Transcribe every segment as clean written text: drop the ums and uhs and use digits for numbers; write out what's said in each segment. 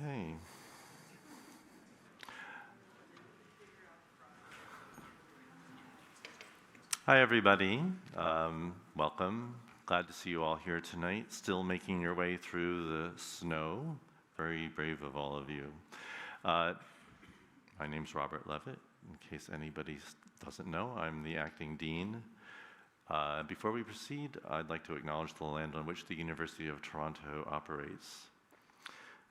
Okay. Hi, everybody. Welcome. Glad to see you all here tonight. Still making your way through the snow. Very brave of all of you. My name's Robert Levitt. In case anybody doesn't know, I'm the acting dean. Before we proceed, I'd like to acknowledge the land on which the University of Toronto operates.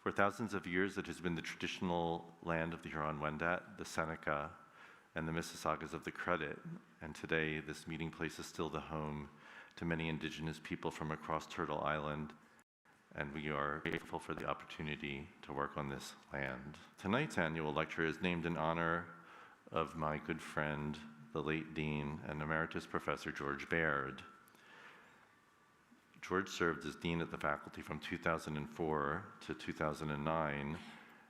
For thousands of years, it has been the traditional land of the Huron-Wendat, the Seneca, and the Mississaugas of the Credit, and today this meeting place is still the home to many Indigenous people from across Turtle Island, and we are grateful for the opportunity to work on this land. Tonight's annual lecture is named in honor of my good friend, the late Dean and Emeritus Professor George Baird. George served as Dean at the faculty from 2004 to 2009,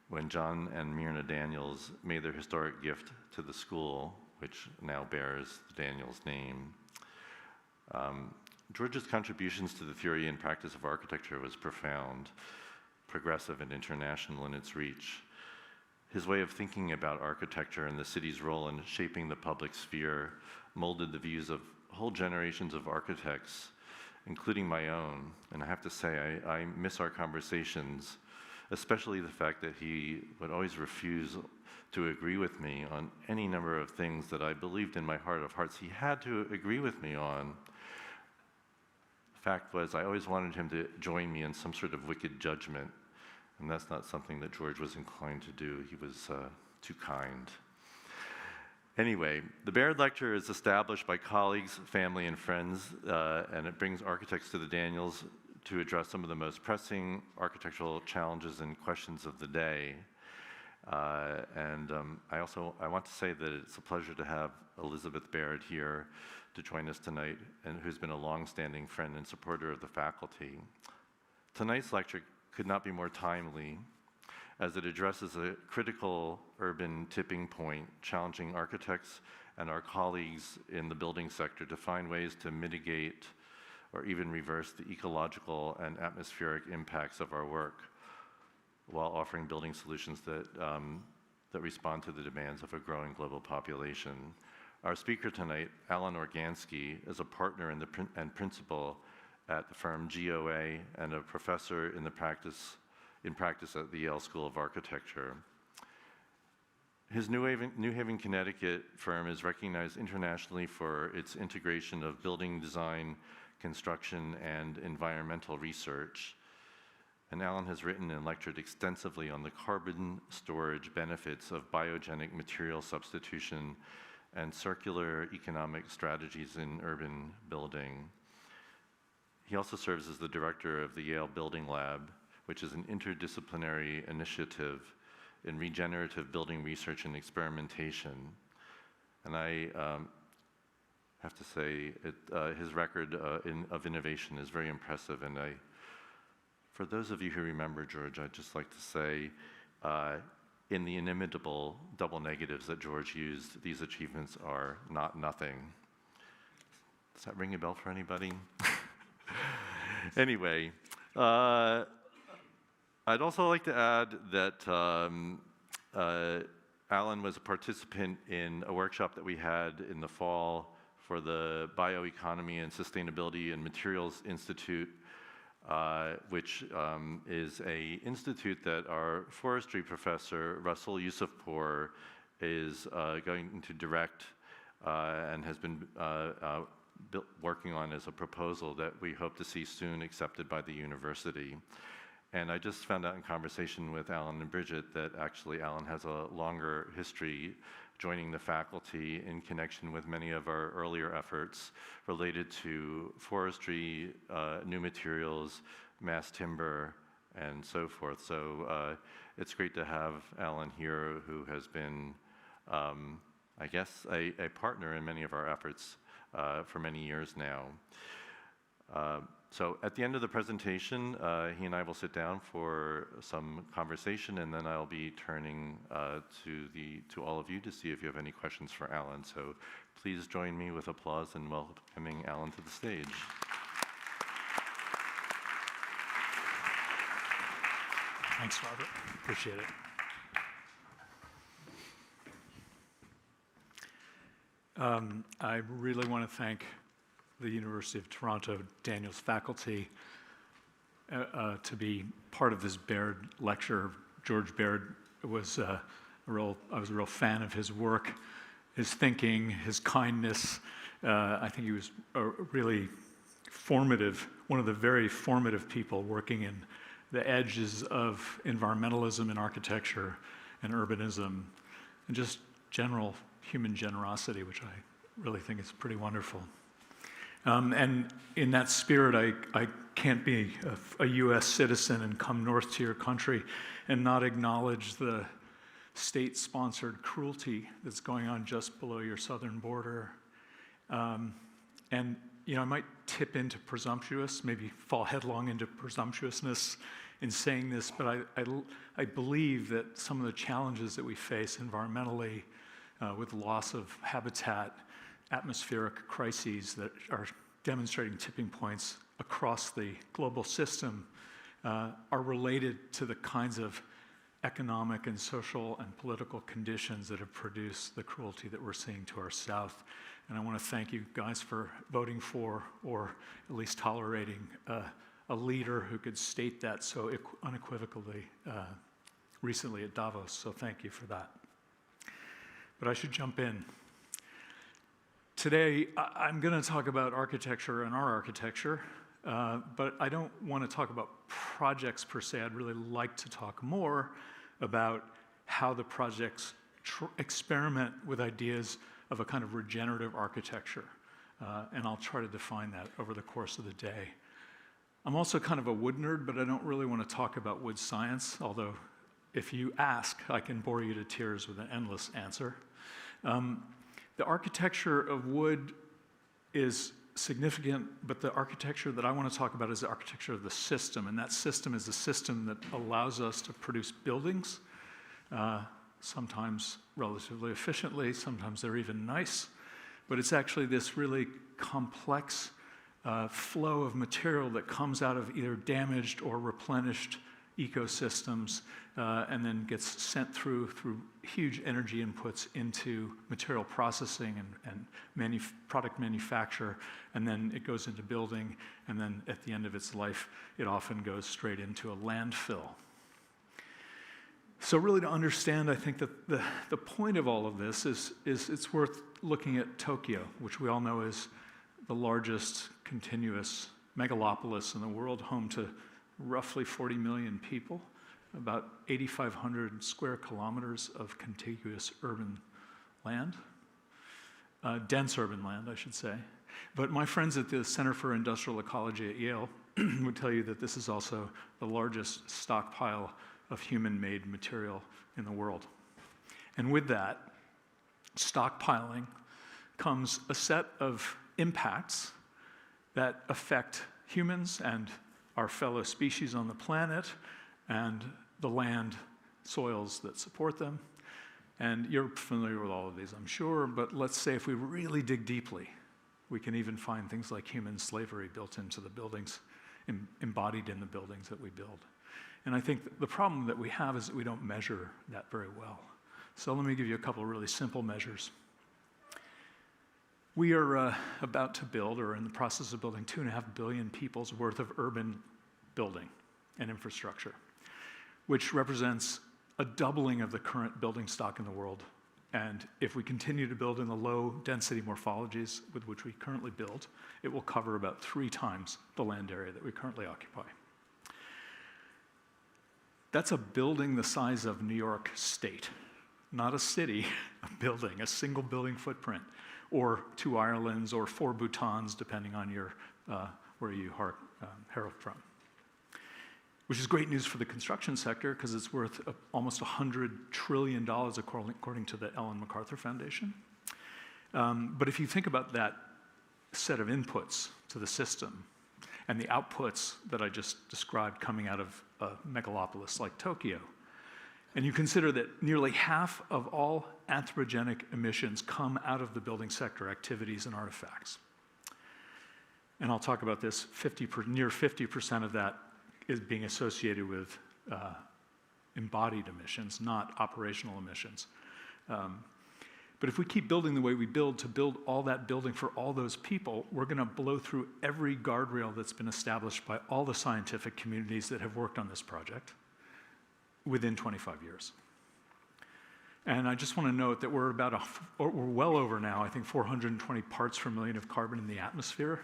when John and Myrna Daniels made their historic gift to the school, which now bears the Daniels name. George's contributions to the theory and practice of architecture was profound, progressive, and international in its reach. His way of thinking about architecture and the city's role in shaping the public sphere molded the views of whole generations of architects, including my own. And I have to say, I miss our conversations, especially the fact that he would always refuse to agree with me on any number of things that I believed in my heart of hearts he had to agree with me on. The fact was, I always wanted him to join me in some sort of wicked judgment, and that's not something that George was inclined to do. He was too kind. Anyway, the Baird Lecture is established by colleagues, family, and friends, and it brings architects to the Daniels to address some of the most pressing architectural challenges and questions of the day. I want to say that it's a pleasure to have Elizabeth Baird here to join us tonight, and who's been a long-standing friend and supporter of the faculty. Tonight's lecture could not be more timely, as it addresses a critical urban tipping point, challenging architects and our colleagues in the building sector to find ways to mitigate or even reverse the ecological and atmospheric impacts of our work, while offering building solutions that respond to the demands of a growing global population. Our speaker tonight, Alan Organschi, is a partner and principal at the firm GOA and a professor in practice at the Yale School of Architecture. His New Haven, Connecticut firm is recognized internationally for its integration of building design, construction, and environmental research. And Alan has written and lectured extensively on the carbon storage benefits of biogenic material substitution and circular economic strategies in urban building. He also serves as the director of the Yale Building Lab, which is an interdisciplinary initiative in regenerative building research and experimentation. And I have to say, his record of innovation is very impressive. And for those of you who remember George, I'd just like to say, in the inimitable double negatives that George used, these achievements are not nothing. Does that ring a bell for anybody? Anyway, I'd also like to add that Alan was a participant in a workshop that we had in the fall for the Bioeconomy and Sustainability and Materials Institute, which is an institute that our forestry professor, Russell Yusufpour, is going to direct and has been working on as a proposal that we hope to see soon accepted by the university. And I just found out in conversation with Alan and Bridget that actually Alan has a longer history joining the faculty in connection with many of our earlier efforts related to forestry, new materials, mass timber, and so forth. So it's great to have Alan here, who has been, I guess, a partner in many of our efforts for many years now. So at the end of the presentation, he and I will sit down for some conversation, and then I'll be turning to all of you to see if you have any questions for Alan. So please join me with applause and welcoming Alan to the stage. Thanks, Robert. Appreciate it. I really want to thank the University of Toronto, Daniel's faculty, to be part of this Baird lecture. George Baird was I was a real fan of his work, his thinking, his kindness. I think he was a really formative, one of the very formative people working in the edges of environmentalism and architecture and urbanism, and just general human generosity, which I really think is pretty wonderful. And in that spirit, I can't be a US citizen and come north to your country and not acknowledge the state-sponsored cruelty that's going on just below your southern border. And I might tip into maybe fall headlong into presumptuousness in saying this, but I believe that some of the challenges that we face environmentally with loss of habitat, atmospheric crises that are demonstrating tipping points across the global system are related to the kinds of economic and social and political conditions that have produced the cruelty that we're seeing to our south. And I want to thank you guys for voting for, or at least tolerating, a leader who could state that so unequivocally recently at Davos. So thank you for that. But I should jump in. Today, I'm going to talk about architecture and our architecture, but I don't want to talk about projects per se. I'd really like to talk more about how the projects experiment with ideas of a kind of regenerative architecture, and I'll try to define that over the course of the day. I'm also kind of a wood nerd, but I don't really want to talk about wood science, although if you ask, I can bore you to tears with an endless answer. The architecture of wood is significant, but the architecture that I want to talk about is the architecture of the system, and that system is the system that allows us to produce buildings, sometimes relatively efficiently, sometimes they're even nice, but it's actually this really complex flow of material that comes out of either damaged or replenished ecosystems and then gets sent through huge energy inputs into material processing and product manufacture, and then it goes into building, and then at the end of its life, it often goes straight into a landfill. So really to understand, I think that the point of all of this is it's worth looking at Tokyo, which we all know is the largest continuous megalopolis in the world, home to roughly 40 million people, about 8,500 square kilometers of contiguous urban land, dense urban land, I should say. But my friends at the Center for Industrial Ecology at Yale would tell you that this is also the largest stockpile of human-made material in the world. And with that stockpiling comes a set of impacts that affect humans and our fellow species on the planet and the land soils that support them. And you're familiar with all of these, I'm sure, but let's say if we really dig deeply, we can even find things like human slavery built into the buildings, embodied in the buildings that we build. And I think the problem that we have is that we don't measure that very well. So let me give you a couple of really simple measures. We are about to build, or in the process of building, 2.5 billion people's worth of urban building and infrastructure, which represents a doubling of the current building stock in the world. And if we continue to build in the low density morphologies with which we currently build, it will cover about 3 times the land area that we currently occupy. That's a building the size of New York State, not a city, a building, a single building footprint, or 2 Irelands or 4 Bhutans, depending on your where you herald from. Which is great news for the construction sector because it's worth almost $100 trillion according to the Ellen MacArthur Foundation. But if you think about that set of inputs to the system and the outputs that I just described coming out of a megalopolis like Tokyo, and you consider that nearly half of all anthropogenic emissions come out of the building sector activities and artifacts. And I'll talk about this, near 50% of that is being associated with embodied emissions, not operational emissions. But if we keep building the way we build to build all that building for all those people, we're going to blow through every guardrail that's been established by all the scientific communities that have worked on this project within 25 years. And I just want to note that we're well over now, I think 420 parts per million of carbon in the atmosphere.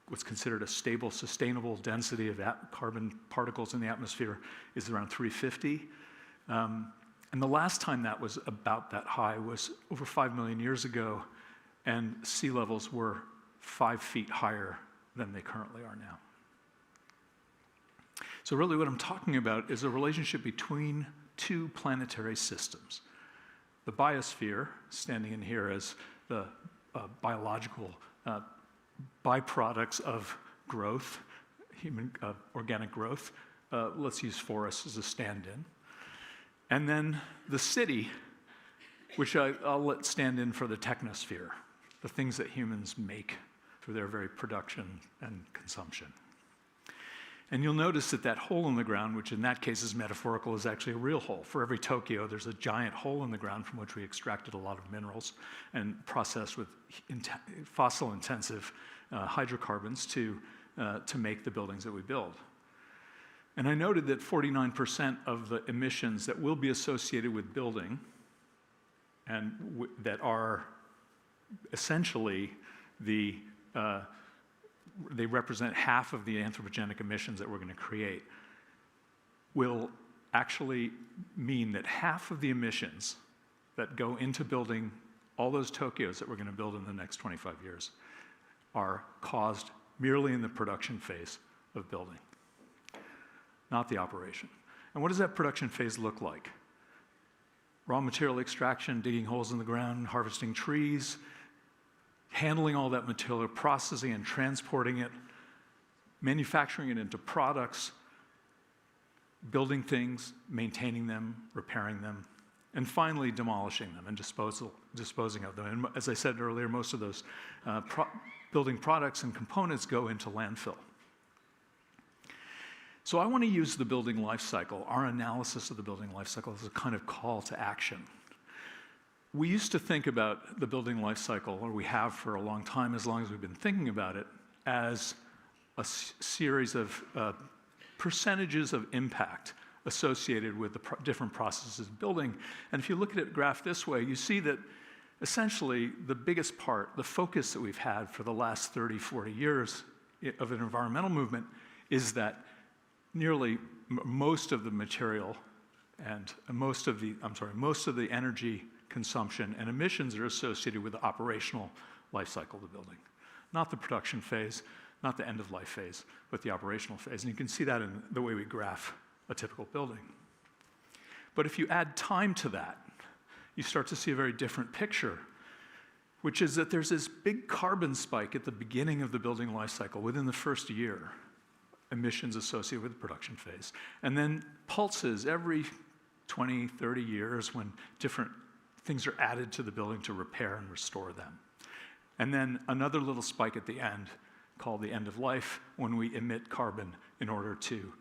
What's considered a stable, sustainable density of carbon particles in the atmosphere is around 350. And the last time that was about that high was over 5 million years ago, and sea levels were 5 feet higher than they currently are now. So really what I'm talking about is a relationship between two planetary systems. The biosphere, standing in here as the biological byproducts of growth, organic growth. Let's use forests as a stand-in. And then the city, which I'll let stand in for the technosphere, the things that humans make through their very production and consumption. And you'll notice that that hole in the ground, which in that case is metaphorical, is actually a real hole. For every Tokyo, there's a giant hole in the ground from which we extracted a lot of minerals and processed with fossil-intensive hydrocarbons to make the buildings that we build. And I noted that 49% of the emissions that will be associated with building and that are essentially they represent half of the anthropogenic emissions that we're going to create, will actually mean that half of the emissions that go into building all those Tokyos that we're going to build in the next 25 years are caused merely in the production phase of building, not the operation. And what does that production phase look like? Raw material extraction, digging holes in the ground, harvesting trees, handling all that material, processing and transporting it, manufacturing it into products, building things, maintaining them, repairing them, and finally demolishing them and disposing of them. And as I said earlier, most of those building products and components go into landfill. So I want to use the building life cycle, our analysis of the building life cycle, as a kind of call to action. We used to think about the building life cycle, or we have for a long time, as long as we've been thinking about it, as a series of percentages of impact associated with the different processes of building. And if you look at it graphed this way, you see that essentially the biggest part, the focus that we've had for the last 30, 40 years of an environmental movement is that nearly most of the material and most of the energy consumption and emissions are associated with the operational life cycle of the building. Not the production phase, not the end-of-life phase, but the operational phase. And you can see that in the way we graph a typical building. But if you add time to that, you start to see a very different picture, which is that there's this big carbon spike at the beginning of the building life cycle within the first year, emissions associated with the production phase, and then pulses every 20, 30 years when different things are added to the building to repair and restore them. And then another little spike at the end called the end of life when we emit carbon in order to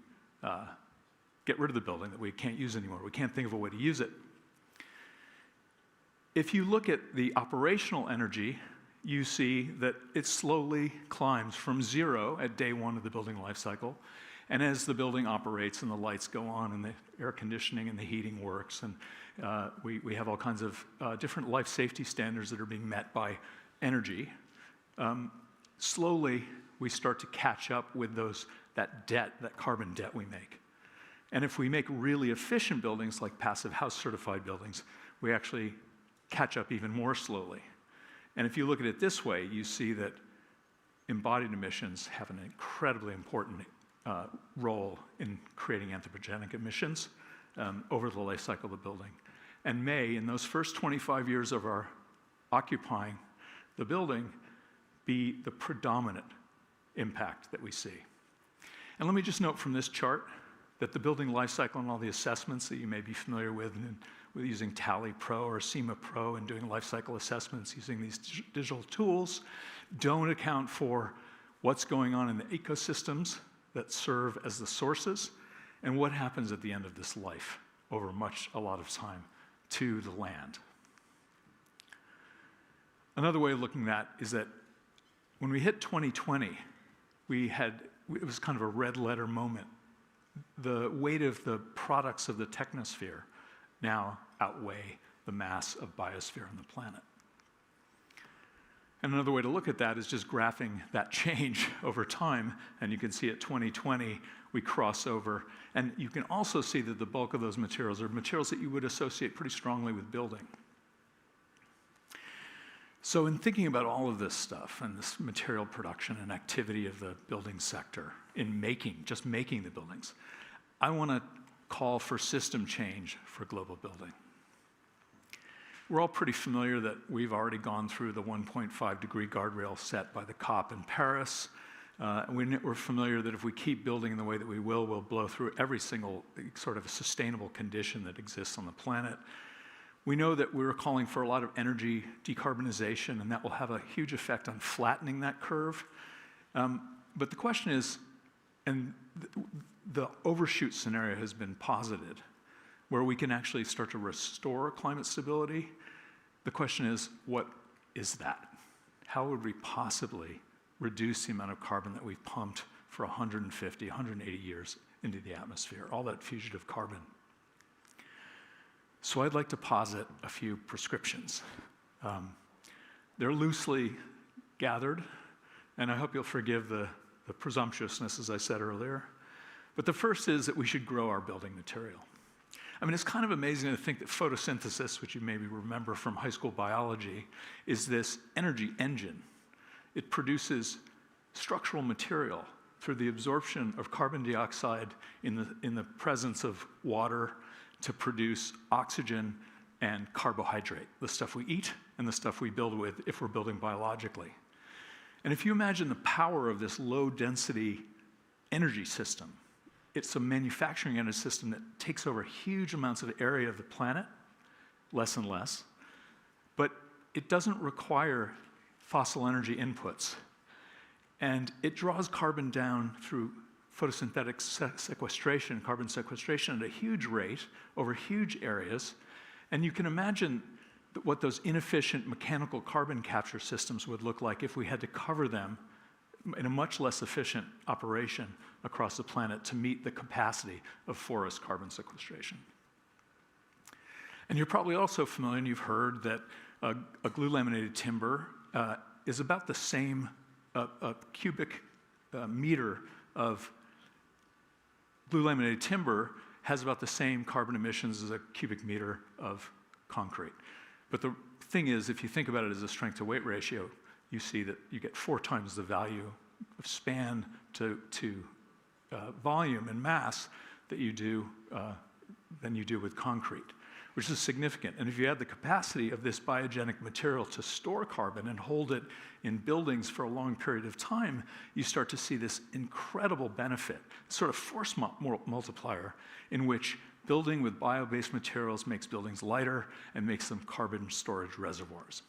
get rid of the building that we can't use anymore. We can't think of a way to use it. If you look at the operational energy, you see that it slowly climbs from zero at day one of the building life cycle. And as the building operates and the lights go on and the air conditioning and the heating works, and we have all kinds of different life safety standards that are being met by energy, slowly we start to catch up with that carbon debt we make. And if we make really efficient buildings like passive house certified buildings, we actually catch up even more slowly. And if you look at it this way, you see that embodied emissions have an incredibly important role in creating anthropogenic emissions over the life cycle of the building. And may, in those first 25 years of our occupying the building, be the predominant impact that we see. And let me just note from this chart that the building life cycle and all the assessments that you may be familiar with using Tally Pro or SEMA Pro and doing life cycle assessments using these digital tools don't account for what's going on in the ecosystems that serve as the sources and what happens at the end of this life over a lot of time to the land. Another way of looking at that is that when we hit 2020, it was kind of a red letter moment. The weight of the products of the technosphere now outweigh the mass of biosphere on the planet. And another way to look at that is just graphing that change over time, and you can see at 2020, we cross over. And you can also see that the bulk of those materials are materials that you would associate pretty strongly with building. So in thinking about all of this stuff and this material production and activity of the building sector in just making the buildings, I want to call for system change for global building. We're all pretty familiar that we've already gone through the 1.5 degree guardrail set by the COP in Paris. We're familiar that if we keep building in the way that we will, we'll blow through every single sort of sustainable condition that exists on the planet. We know that we're calling for a lot of energy decarbonization, and that will have a huge effect on flattening that curve. But the question is, and the overshoot scenario has been posited, where we can actually start to restore climate stability. The question is, what is that? How would we possibly reduce the amount of carbon that we've pumped for 150, 180 years into the atmosphere, all that fugitive carbon? So I'd like to posit a few prescriptions. They're loosely gathered, and I hope you'll forgive the presumptuousness, as I said earlier. But the first is that we should grow our building material. I mean, it's kind of amazing to think that photosynthesis, which you maybe remember from high school biology, is this energy engine. It produces structural material through the absorption of carbon dioxide in the presence of water to produce oxygen and carbohydrate, the stuff we eat and the stuff we build with if we're building biologically. And if you imagine the power of this low-density energy system, it's a manufacturing energy system that takes over huge amounts of area of the planet, less and less, but it doesn't require fossil energy inputs. And it draws carbon down through photosynthetic sequestration, carbon sequestration at a huge rate over huge areas. And you can imagine what those inefficient mechanical carbon capture systems would look like if we had to cover them in a much less efficient operation across the planet to meet the capacity of forest carbon sequestration. And you're probably also familiar, and you've heard, that a glue-laminated timber is about the same, a cubic meter of glue-laminated timber has about the same carbon emissions as a cubic meter of concrete. But the thing is, if you think about it as a strength-to-weight ratio, you see that you get 4 times the value of span to volume and mass that you do than you do with concrete, which is significant. And if you add the capacity of this biogenic material to store carbon and hold it in buildings for a long period of time, you start to see this incredible benefit, sort of force multiplier, in which building with bio-based materials makes buildings lighter and makes them carbon storage reservoirs.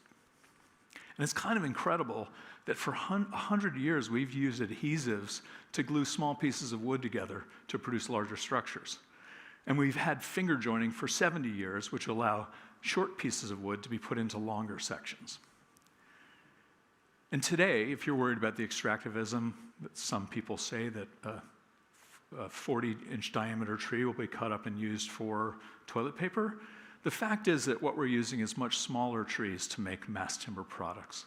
And it's kind of incredible that for 100 years we've used adhesives to glue small pieces of wood together to produce larger structures. And we've had finger joining for 70 years, which allow short pieces of wood to be put into longer sections. And today, if you're worried about the extractivism, that some people say that a 40-inch diameter tree will be cut up and used for toilet paper, the fact is that what we're using is much smaller trees to make mass timber products.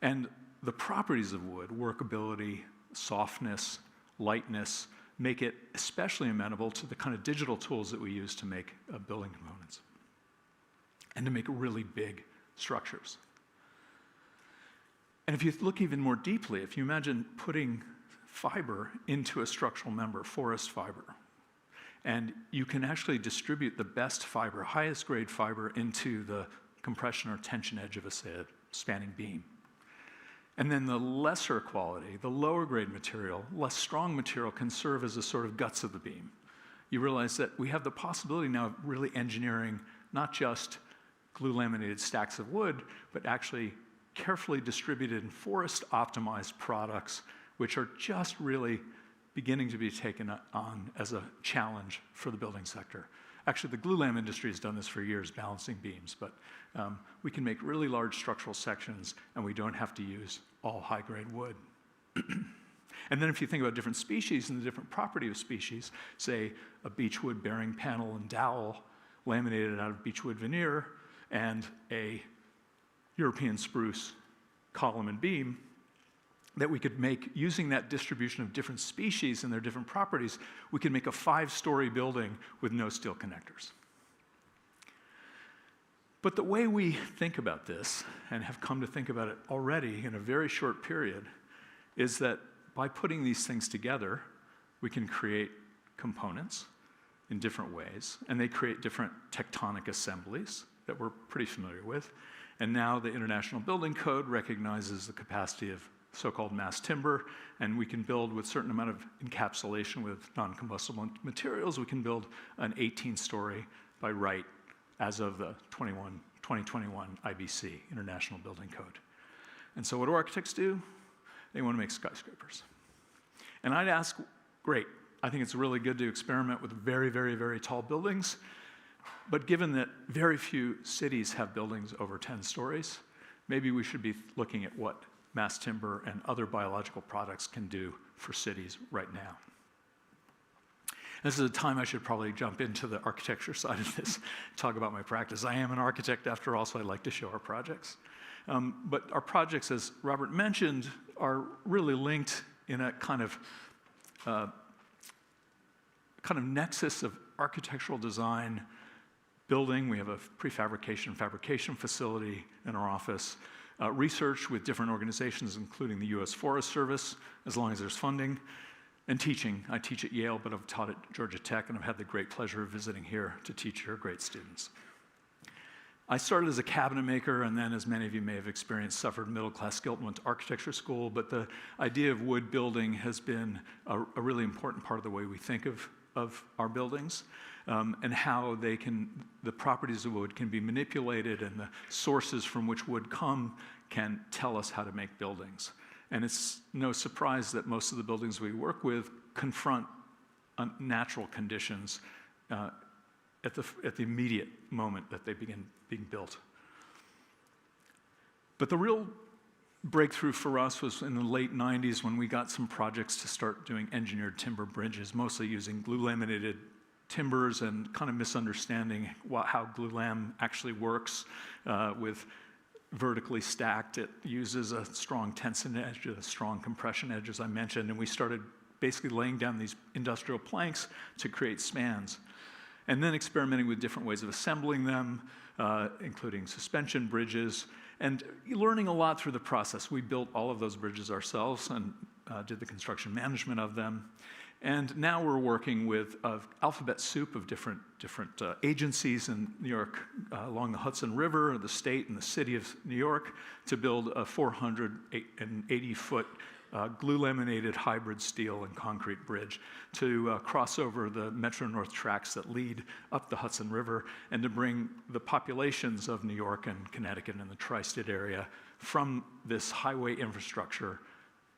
And the properties of wood, workability, softness, lightness, make it especially amenable to the kind of digital tools that we use to make building components and to make really big structures. And if you look even more deeply, if you imagine putting fiber into a structural member, forest fiber, and you can actually distribute the best fiber, highest grade fiber, into the compression or tension edge of a spanning beam. And then the lesser quality, the lower grade material, less strong material, can serve as a sort of guts of the beam. You realize that we have the possibility now of really engineering not just glue-laminated stacks of wood, but actually carefully distributed and forest-optimized products, which are just really beginning to be taken on as a challenge for the building sector. Actually, the glulam industry has done this for years, balancing beams, but we can make really large structural sections, and we don't have to use all high-grade wood. And then if you think about different species and the different property of species, say a beechwood bearing panel and dowel laminated out of beechwood veneer, and a European spruce column and beam, that we could make, using that distribution of different species and their different properties, we could make a 5-story building with no steel connectors. But the way we think about this, and have come to think about it already in a very short period, is that by putting these things together, we can create components in different ways, and they create different tectonic assemblies that we're pretty familiar with. And now the International Building Code recognizes the capacity of so-called mass timber, and we can build with a certain amount of encapsulation with non-combustible materials. We can build an 18-story by right as of the 2021 IBC, International Building Code. And so what do architects do? They want to make skyscrapers. And I'd ask, great, I think it's really good to experiment with very, very, very tall buildings, but given that very few cities have buildings over 10 stories, maybe we should be looking at what mass timber and other biological products can do for cities right now. This is a time I should probably jump into the architecture side of this, talk about my practice. I am an architect after all, so I like to show our projects. But our projects, as Robert mentioned, are really linked in a kind of nexus of architectural design, building. We have a prefabrication fabrication facility in our office, research with different organizations, including the U.S. Forest Service, as long as there's funding, and teaching. I teach at Yale, but I've taught at Georgia Tech, and I've had the great pleasure of visiting here to teach your great students. I started as a cabinet maker, and then, as many of you may have experienced, suffered middle-class guilt and went to architecture school, but the idea of wood building has been a really important part of the way we think of our buildings, and how the properties of wood can be manipulated, and the sources from which wood come can tell us how to make buildings. And it's no surprise that most of the buildings we work with confront natural conditions at the immediate moment that they begin being built. But the real breakthrough for us was in the late 90s when we got some projects to start doing engineered timber bridges, mostly using glue-laminated timbers, and kind of misunderstanding how glulam actually works with vertically stacked. It uses a strong tension edge, a strong compression edge, as I mentioned, and we started basically laying down these industrial planks to create spans. And then experimenting with different ways of assembling them, including suspension bridges, and learning a lot through the process. We built all of those bridges ourselves and did the construction management of them. And now we're working with an alphabet soup of different agencies in New York along the Hudson River, the state and the city of New York, to build a 480-foot glue-laminated hybrid steel and concrete bridge to cross over the Metro-North tracks that lead up the Hudson River, and to bring the populations of New York and Connecticut and the tri-state area from this highway infrastructure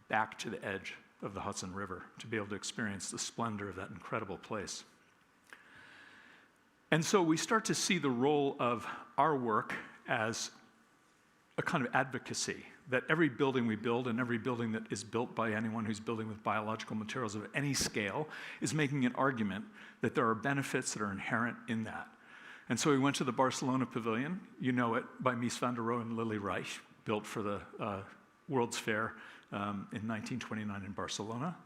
back to the edge of the Hudson River to be able to experience the splendor of that incredible place. And so we start to see the role of our work as a kind of advocacy, that every building we build and every building that is built by anyone who's building with biological materials of any scale is making an argument that there are benefits that are inherent in that. And so we went to the Barcelona Pavilion, you know it, by Mies van der Rohe and Lily Reich, built for the World's Fair in 1929 in Barcelona.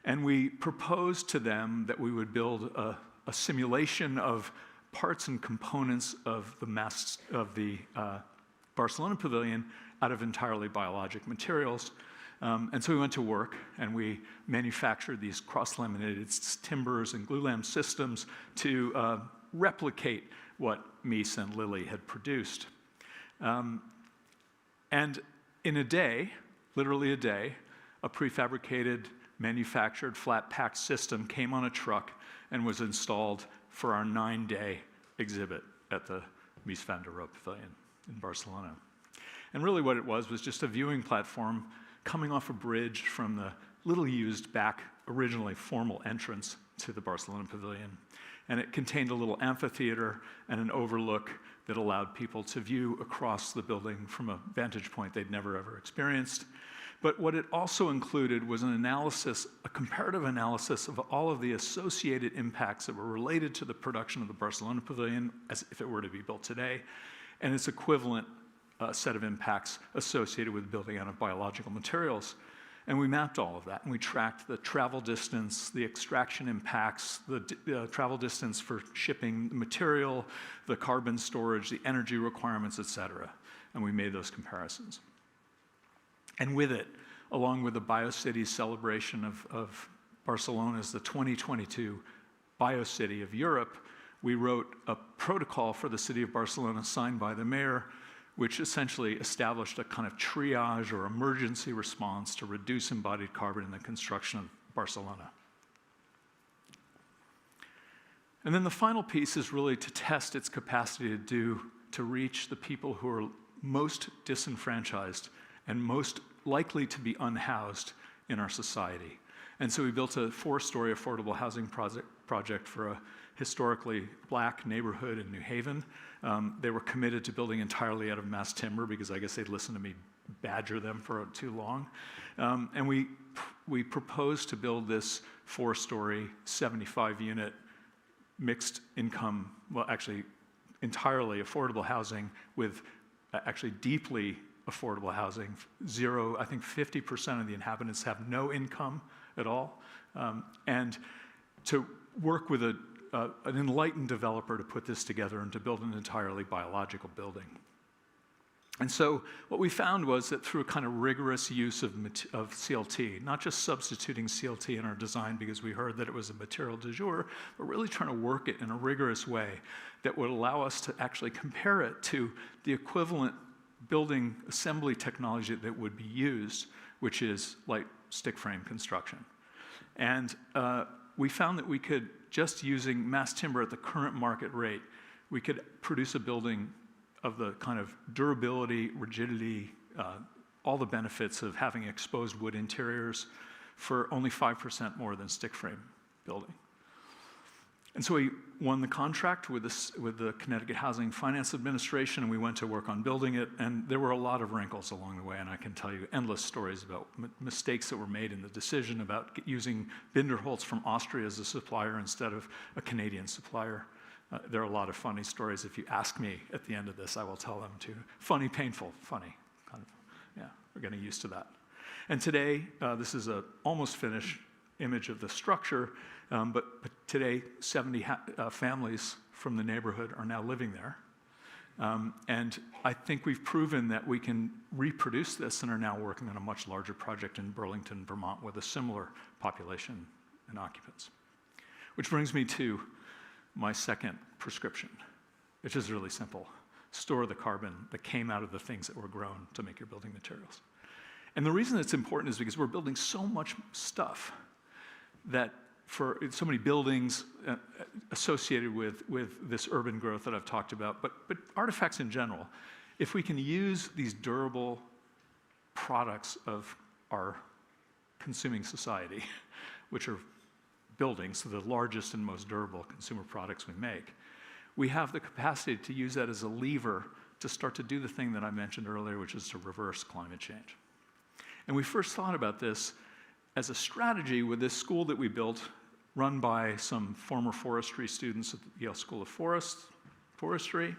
And we proposed to them that we would build a simulation of parts and components of the Barcelona Pavilion out of entirely biologic materials. And so we went to work, and we manufactured these cross-laminated timbers and glulam systems to replicate what Mies and Lily had produced. And in a day, literally a day, a prefabricated, manufactured, flat-packed system came on a truck and was installed for our 9-day exhibit at the Mies van der Rohe Pavilion in Barcelona. And really what it was just a viewing platform coming off a bridge from the little used back originally formal entrance to the Barcelona Pavilion. And it contained a little amphitheater and an overlook that allowed people to view across the building from a vantage point they'd never ever experienced. But what it also included was an analysis, a comparative analysis of all of the associated impacts that were related to the production of the Barcelona Pavilion as if it were to be built today, and its equivalent set of impacts associated with building out of biological materials. And we mapped all of that, and we tracked the travel distance, the extraction impacts, the travel distance for shipping material, the carbon storage, the energy requirements, et cetera. And we made those comparisons. And with it, along with the BioCity celebration of Barcelona as the 2022 BioCity of Europe, we wrote a protocol for the city of Barcelona signed by the mayor, which essentially established a kind of triage or emergency response to reduce embodied carbon in the construction of Barcelona. And then the final piece is really to test its capacity to reach the people who are most disenfranchised and most likely to be unhoused in our society. And so we built a 4-story affordable housing project for a historically black neighborhood in New Haven. They were committed to building entirely out of mass timber because I guess they'd listened to me badger them for too long. And we proposed to build this 4-story, 75-unit mixed income, well, actually entirely affordable housing with actually deeply affordable housing. Zero, I think 50% of the inhabitants have no income at all. And to work with an enlightened developer to put this together and to build an entirely biological building. And so what we found was that through a kind of rigorous use of CLT, not just substituting CLT in our design because we heard that it was a material du jour, but really trying to work it in a rigorous way that would allow us to actually compare it to the equivalent building assembly technology that would be used, which is light stick frame construction. And we found that we could, just using mass timber at the current market rate, we could produce a building of the kind of durability, rigidity, all the benefits of having exposed wood interiors for only 5% more than stick frame building. And so we won the contract with the Connecticut Housing Finance Administration, and we went to work on building it, and there were a lot of wrinkles along the way, and I can tell you endless stories about mistakes that were made in the decision about using Binderholz from Austria as a supplier instead of a Canadian supplier. There are a lot of funny stories. If you ask me at the end of this, I will tell them too. Funny, painful, funny. Kind of, yeah, we're getting used to that. And today, this is an almost finished image of the structure, but today 70 families from the neighborhood are now living there. And I think we've proven that we can reproduce this and are now working on a much larger project in Burlington, Vermont with a similar population and occupants. Which brings me to my second prescription, which is really simple. Store the carbon that came out of the things that were grown to make your building materials. And the reason it's important is because we're building so much stuff that for so many buildings associated with this urban growth that I've talked about, but artifacts in general, if we can use these durable products of our consuming society, which are buildings, so the largest and most durable consumer products we make, we have the capacity to use that as a lever to start to do the thing that I mentioned earlier, which is to reverse climate change. And we first thought about this as a strategy with this school that we built, run by some former forestry students at the Yale School of Forestry,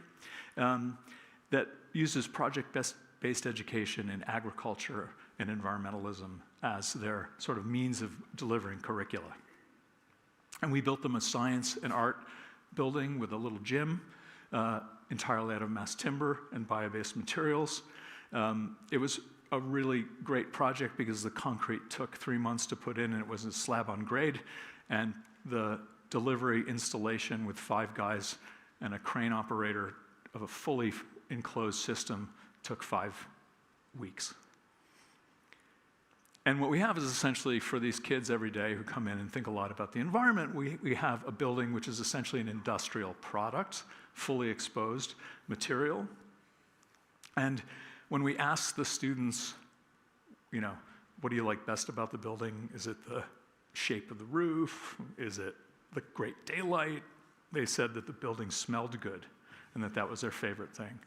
that uses project-based education in agriculture and environmentalism as their sort of means of delivering curricula. And we built them a science and art building with a little gym, entirely out of mass timber and bio-based materials. It was a really great project because the concrete took 3 months to put in and it was a slab on grade, and the delivery installation with 5 guys and a crane operator of a fully enclosed system took 5 weeks. And what we have is essentially for these kids every day who come in and think a lot about the environment, we have a building which is essentially an industrial product, fully exposed material. And when we ask the students, you know, what do you like best about the building? Is it the shape of the roof? Is it the great daylight? They said that the building smelled good and that was their favorite thing,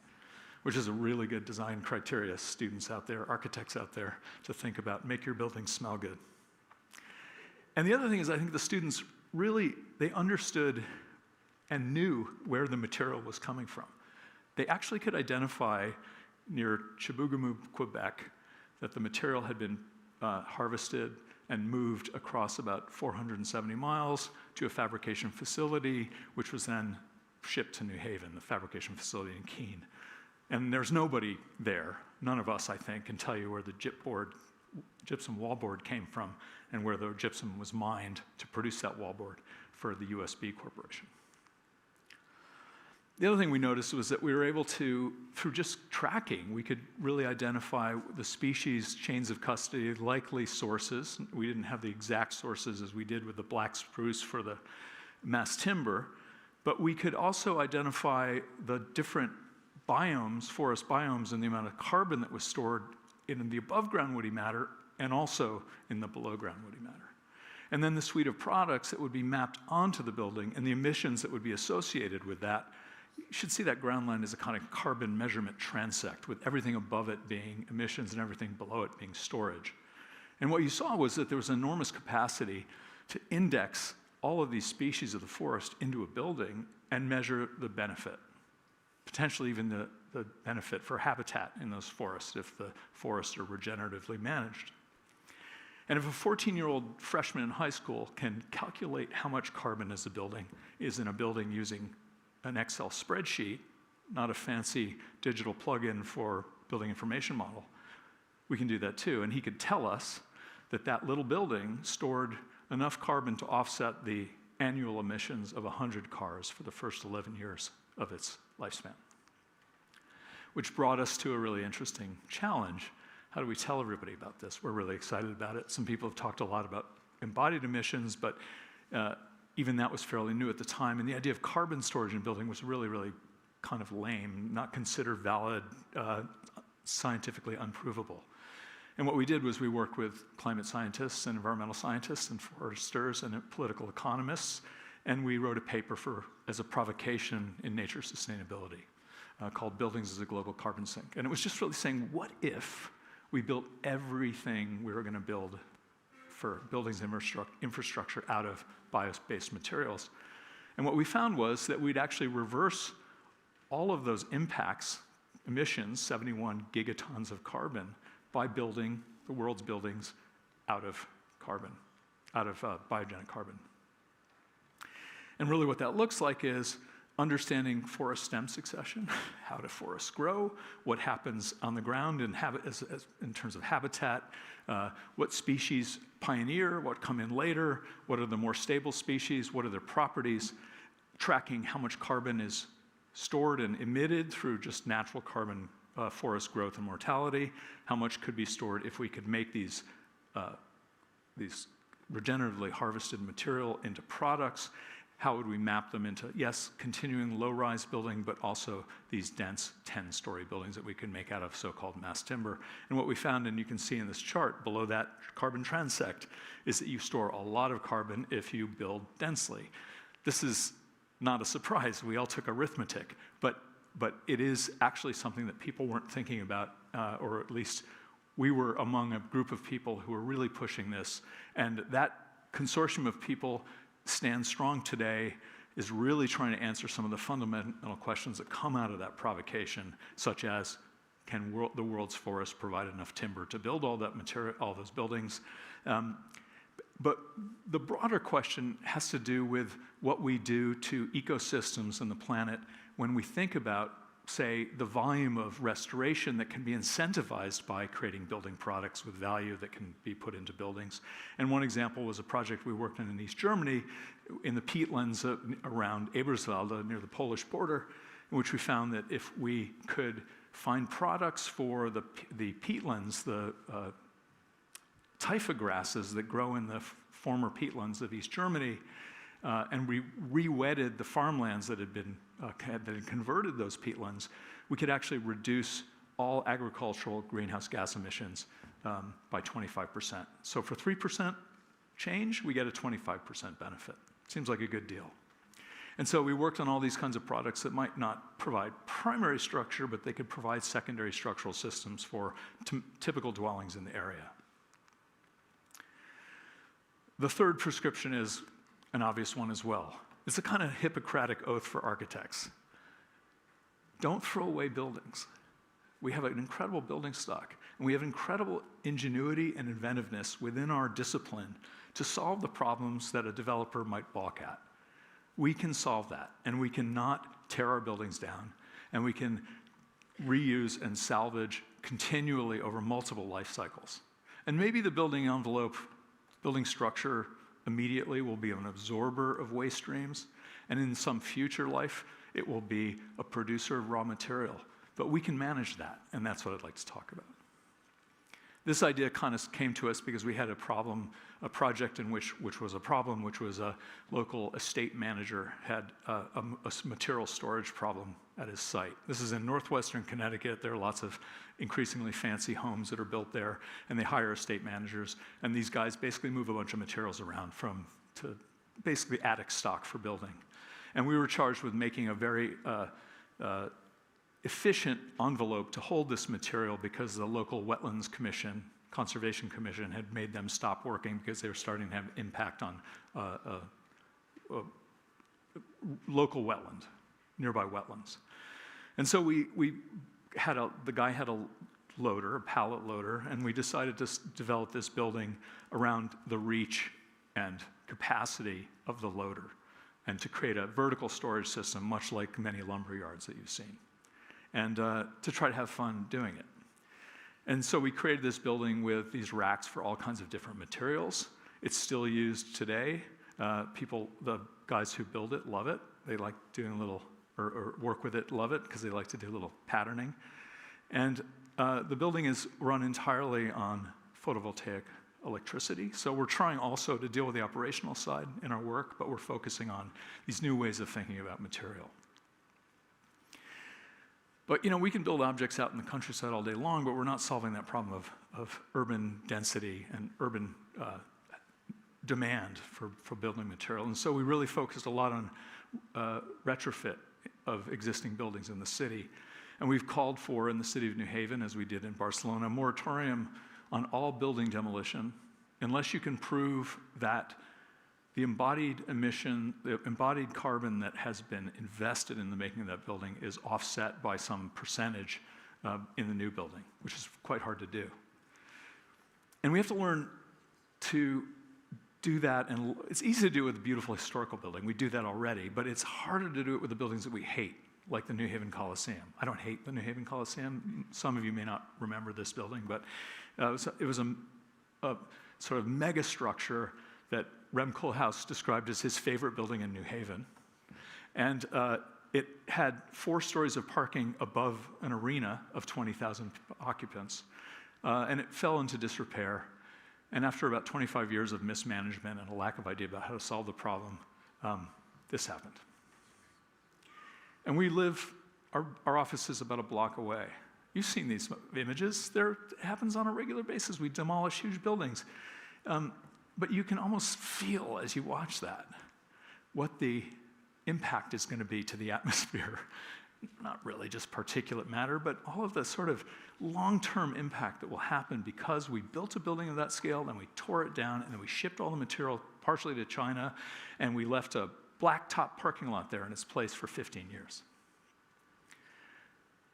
which is a really good design criteria, students out there, architects out there, to think about. Make your building smell good. And the other thing is, I think the students really, they understood and knew where the material was coming from. They actually could identify near Chibougamau, Quebec, that the material had been harvested and moved across about 470 miles to a fabrication facility, which was then shipped to New Haven, the fabrication facility in Keene. And there's nobody there, none of us, I think, can tell you where the gypsum wallboard came from and where the gypsum was mined to produce that wallboard for the USB Corporation. The other thing we noticed was that we were able to, through just tracking, we could really identify the species, chains of custody, likely sources. We didn't have the exact sources as we did with the black spruce for the mass timber, but we could also identify the different biomes, forest biomes, and the amount of carbon that was stored in the above-ground woody matter and also in the below-ground woody matter. And then the suite of products that would be mapped onto the building and the emissions that would be associated with that. You should see that ground line as a kind of carbon measurement transect, with everything above it being emissions and everything below it being storage. And what you saw was that there was enormous capacity to index all of these species of the forest into a building and measure the benefit, potentially even the benefit for habitat in those forests if the forests are regeneratively managed. And if a 14-year-old freshman in high school can calculate how much carbon is in a building using an Excel spreadsheet, not a fancy digital plugin for building information model, we can do that too. And he could tell us that that little building stored enough carbon to offset the annual emissions of 100 cars for the first 11 years of its lifespan. Which brought us to a really interesting challenge. How do we tell everybody about this? We're really excited about it. Some people have talked a lot about embodied emissions, but even that was fairly new at the time, and the idea of carbon storage in a building was really, really kind of lame, not considered valid, scientifically unprovable. And what we did was we worked with climate scientists and environmental scientists and foresters and political economists, and we wrote a paper as a provocation in Nature Sustainability called Buildings as a Global Carbon Sink. And it was just really saying, what if we built everything we were going to build for buildings and infrastructure out of bio-based materials? And what we found was that we'd actually reverse all of those impacts, emissions, 71 gigatons of carbon, by building the world's buildings out of carbon, out of biogenic carbon. And really what that looks like is understanding forest stem succession, how do forests grow, what happens on the ground in terms of habitat, what species pioneer, what come in later, what are the more stable species, what are their properties, tracking how much carbon is stored and emitted through just natural carbon forest growth and mortality, how much could be stored if we could make these regeneratively harvested material into products. How would we map them into, yes, continuing low-rise building, but also these dense 10-story buildings that we can make out of so-called mass timber. And what we found, and you can see in this chart below that carbon transect, is that you store a lot of carbon if you build densely. This is not a surprise. We all took arithmetic, but it is actually something that people weren't thinking about, or at least we were among a group of people who were really pushing this. And that consortium of people stands strong today, is really trying to answer some of the fundamental questions that come out of that provocation, such as, can the world's forests provide enough timber to build all that material, all those buildings? But the broader question has to do with what we do to ecosystems and the planet when we think about, say, the volume of restoration that can be incentivized by creating building products with value that can be put into buildings. And one example was a project we worked on in East Germany in the peatlands around Eberswalde near the Polish border, in which we found that if we could find products for the peatlands, the typha grasses that grow in the former peatlands of East Germany, and we re-wetted the farmlands that had converted those peatlands, we could actually reduce all agricultural greenhouse gas emissions by 25%. So for 3% change, we get a 25% benefit. Seems like a good deal. And so we worked on all these kinds of products that might not provide primary structure, but they could provide secondary structural systems for typical dwellings in the area. The third prescription is an obvious one as well. It's a kind of Hippocratic oath for architects. Don't throw away buildings. We have an incredible building stock, and we have incredible ingenuity and inventiveness within our discipline to solve the problems that a developer might balk at. We can solve that, and we cannot tear our buildings down, and we can reuse and salvage continually over multiple life cycles. And maybe the building envelope, building structure immediately will be an absorber of waste streams, and in some future life, it will be a producer of raw material. But we can manage that, and that's what I'd like to talk about. This idea kind of came to us because we had a problem, a project in which was a local estate manager had a material storage problem at his site. This is in northwestern Connecticut. There are lots of increasingly fancy homes that are built there, and they hire estate managers, and these guys basically move a bunch of materials around to basically attic stock for building. And we were charged with making a very efficient envelope to hold this material because the local wetlands commission, conservation commission, had made them stop working because they were starting to have impact on local wetland, nearby wetlands. And so the guy had a loader, a pallet loader, and we decided to develop this building around the reach and capacity of the loader and to create a vertical storage system, much like many lumber yards that you've seen, and to try to have fun doing it. And so we created this building with these racks for all kinds of different materials. It's still used today. The guys who build it love it. They like doing or work with it, love it, because they like to do a little patterning. And the building is run entirely on photovoltaic electricity. So we're trying also to deal with the operational side in our work, but we're focusing on these new ways of thinking about material. But we can build objects out in the countryside all day long, but we're not solving that problem of urban density and urban demand for building material. And so we really focused a lot on retrofit of existing buildings in the city. And we've called for, in the city of New Haven, as we did in Barcelona, a moratorium on all building demolition unless you can prove that the embodied emission, the embodied carbon that has been invested in the making of that building is offset by some percentage in the new building, which is quite hard to do. And we have to learn to do that, and it's easy to do with a beautiful historical building. We do that already, but it's harder to do it with the buildings that we hate, like the New Haven Coliseum. I don't hate the New Haven Coliseum. Some of you may not remember this building, but it was a sort of mega structure that Rem Koolhaas described as his favorite building in New Haven. And it had 4 stories of parking above an arena of 20,000 occupants. And it fell into disrepair. And after about 25 years of mismanagement and a lack of idea about how to solve the problem, this happened. And our office is about a block away. You've seen these images. It happens on a regular basis. We demolish huge buildings. But you can almost feel as you watch that what the impact is going to be to the atmosphere. Not really just particulate matter, but all of the sort of long-term impact that will happen because we built a building of that scale, then we tore it down, and then we shipped all the material partially to China, and we left a blacktop parking lot there in its place for 15 years.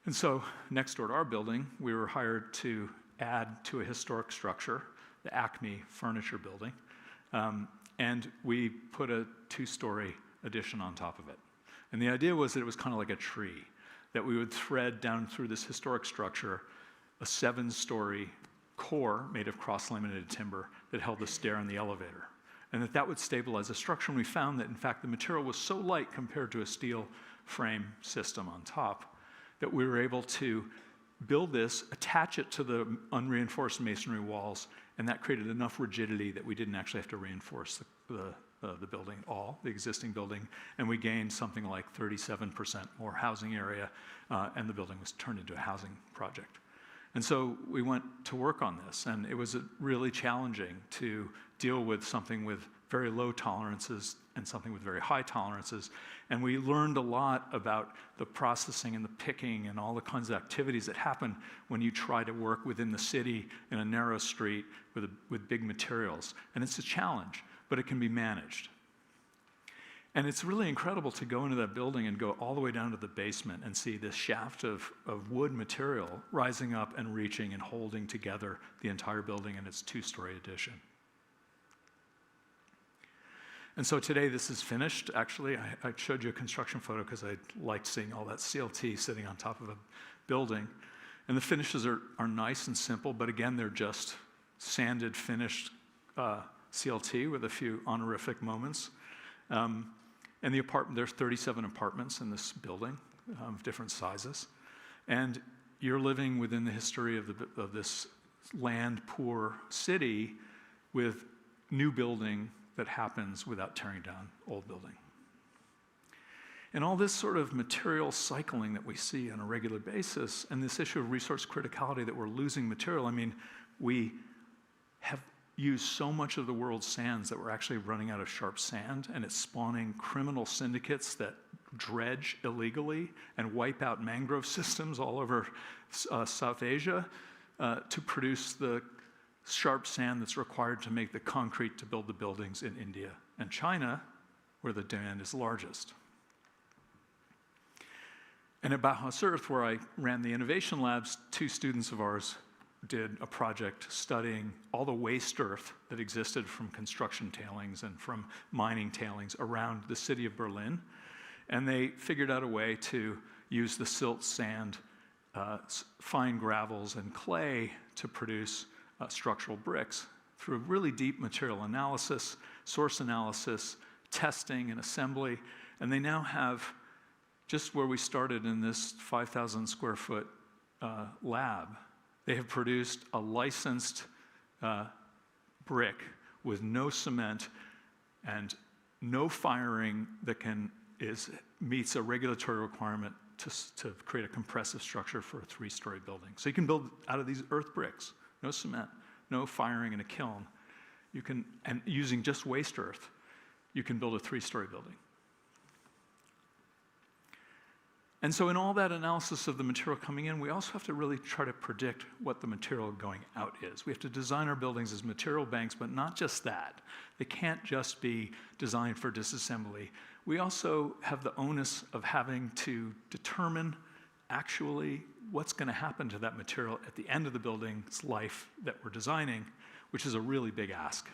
And so next door to our building, we were hired to add to a historic structure, the Acme furniture building, and we put a 2-story addition on top of it. And the idea was that it was kind of like a tree, that we would thread down through this historic structure a 7-story core made of cross-laminated timber that held the stair and the elevator, and that would stabilize the structure. And we found that, in fact, the material was so light compared to a steel frame system on top that we were able to build this, attach it to the unreinforced masonry walls, and that created enough rigidity that we didn't actually have to reinforce the building at all, the existing building, and we gained something like 37% more housing area, and the building was turned into a housing project. And so we went to work on this, and it was really challenging to deal with something with very low tolerances and something with very high tolerances. And we learned a lot about the processing and the picking and all the kinds of activities that happen when you try to work within the city in a narrow street with big materials. And it's a challenge, but it can be managed. And it's really incredible to go into that building and go all the way down to the basement and see this shaft of wood material rising up and reaching and holding together the entire building in its two-story addition. And so today this is finished. Actually, I showed you a construction photo because I liked seeing all that CLT sitting on top of a building. And the finishes are nice and simple, but again, they're just sanded, finished CLT with a few honorific moments. And there's 37 apartments in this building of different sizes. And you're living within the history of this land-poor city with new building that happens without tearing down old building. And all this sort of material cycling that we see on a regular basis, and this issue of resource criticality that we're losing material, I mean, we have used so much of the world's sands that we're actually running out of sharp sand, and it's spawning criminal syndicates that dredge illegally and wipe out mangrove systems all over South Asia to produce the sharp sand that's required to make the concrete to build the buildings in India and China, where the demand is largest. And at Bauhaus Earth, where I ran the innovation labs, 2 students of ours did a project studying all the waste earth that existed from construction tailings and from mining tailings around the city of Berlin. And they figured out a way to use the silt, sand, fine gravels, and clay to produce structural bricks through really deep material analysis, source analysis, testing, and assembly. And they now have, just where we started in this 5,000 square foot lab, they have produced a licensed brick with no cement and no firing that meets a regulatory requirement to create a compressive structure for a 3-story building. So you can build out of these earth bricks, no cement, no firing in a kiln. And using just waste earth, you can build a 3-story building. And so in all that analysis of the material coming in, we also have to really try to predict what the material going out is. We have to design our buildings as material banks, but not just that. They can't just be designed for disassembly. We also have the onus of having to determine actually what's going to happen to that material at the end of the building's life that we're designing, which is a really big ask.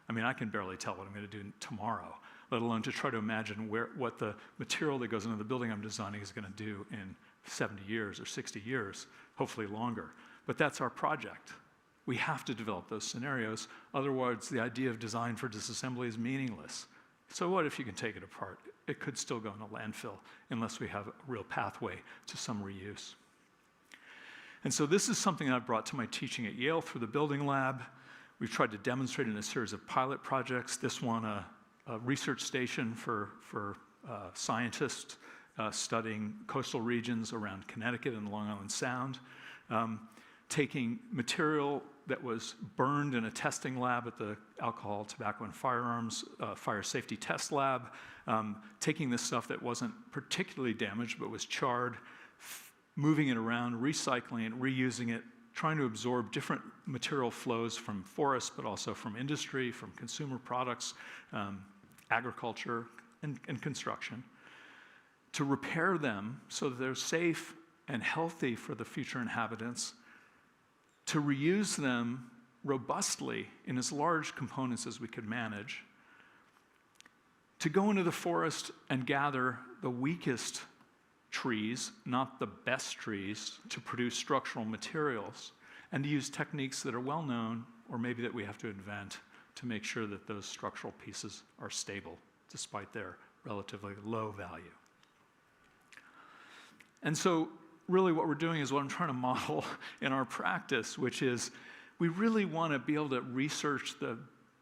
I mean, I can barely tell what I'm going to do tomorrow, let alone to try to imagine what the material that goes into the building I'm designing is going to do in 70 years or 60 years, hopefully longer. But that's our project. We have to develop those scenarios. Otherwise, the idea of design for disassembly is meaningless. So what if you can take it apart? It could still go in a landfill unless we have a real pathway to some reuse. And so this is something I've brought to my teaching at Yale through the building lab. We've tried to demonstrate in a series of pilot projects. This one, a research station for scientists studying coastal regions around Connecticut and Long Island Sound, taking material that was burned in a testing lab at the Alcohol, Tobacco, and Firearms Fire Safety Test Lab, taking this stuff that wasn't particularly damaged but was charred, moving it around, recycling it, reusing it, trying to absorb different material flows from forests, but also from industry, from consumer products, agriculture, and construction, to repair them so that they're safe and healthy for the future inhabitants, to reuse them robustly in as large components as we could manage, to go into the forest and gather the weakest trees, not the best trees, to produce structural materials, and to use techniques that are well known, or maybe that we have to invent, to make sure that those structural pieces are stable, despite their relatively low value. And so really what we're doing is what I'm trying to model in our practice, which is we really want to be able to research the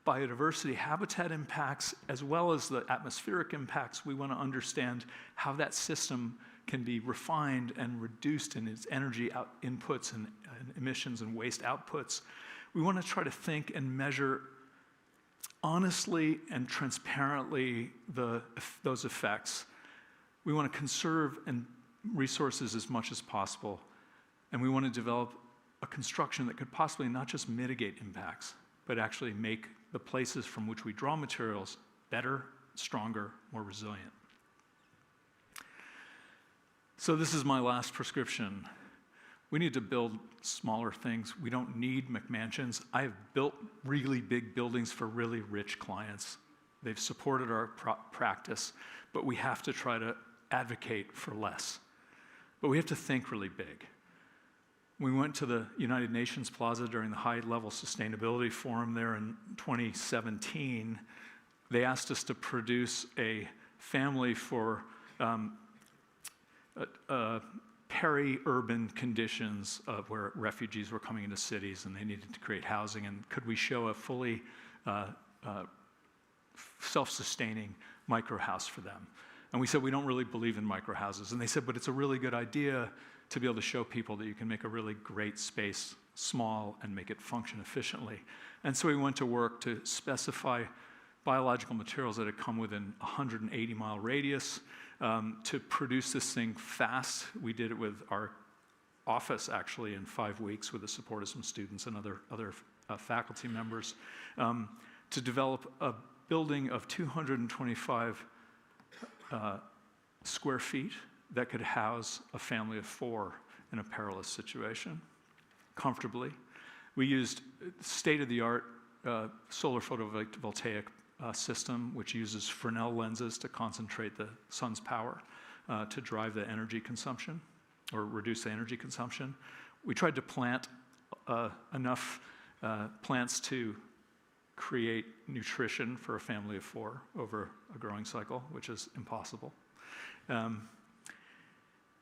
biodiversity habitat impacts as well as the atmospheric impacts. We want to understand how that system can be refined and reduced in its energy inputs and emissions and waste outputs. We want to try to think and measure honestly and transparently those effects. We want to conserve resources as much as possible, and we want to develop a construction that could possibly not just mitigate impacts, but actually make the places from which we draw materials better, stronger, more resilient. So this is my last prescription. We need to build smaller things. We don't need McMansions. I've built really big buildings for really rich clients. They've supported our practice, but we have to try to advocate for less. But we have to think really big. We went to the United Nations Plaza during the High-Level Sustainability Forum there in 2017. They asked us to produce a family for peri-urban conditions of where refugees were coming into cities and they needed to create housing, and could we show a fully self-sustaining micro-house for them? And we said, we don't really believe in micro-houses. And they said, but it's a really good idea to be able to show people that you can make a really great space small and make it function efficiently. And so we went to work to specify biological materials that had come within a 180-mile radius to produce this thing fast. We did it with our office, actually, in 5 weeks with the support of some students and other faculty members, to develop a building of 225 square feet that could house a family of 4 in a perilous situation comfortably. We used state-of-the-art solar photovoltaic system, which uses Fresnel lenses to concentrate the sun's power to drive the energy consumption or reduce the energy consumption. We tried to plant enough plants to create nutrition for a family of 4 over a growing cycle, which is impossible.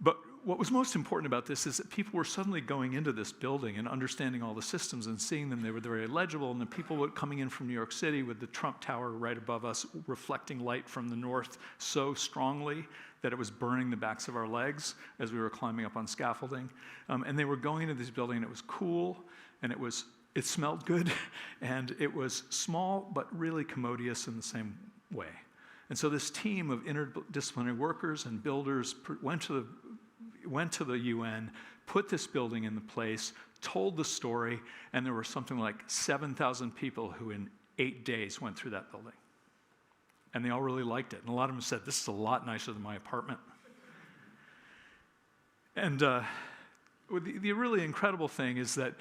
But what was most important about this is that people were suddenly going into this building and understanding all the systems and seeing them. They were very legible, and the people were coming in from New York City with the Trump Tower right above us, reflecting light from the north so strongly that it was burning the backs of our legs as we were climbing up on scaffolding. And they were going into this building, and it was cool, and it smelled good, and it was small but really commodious in the same way. And so this team of interdisciplinary workers and builders went to the UN, put this building in the place, told the story, and there were something like 7,000 people who in 8 days went through that building. And they all really liked it. And a lot of them said, this is a lot nicer than my apartment. And the really incredible thing is that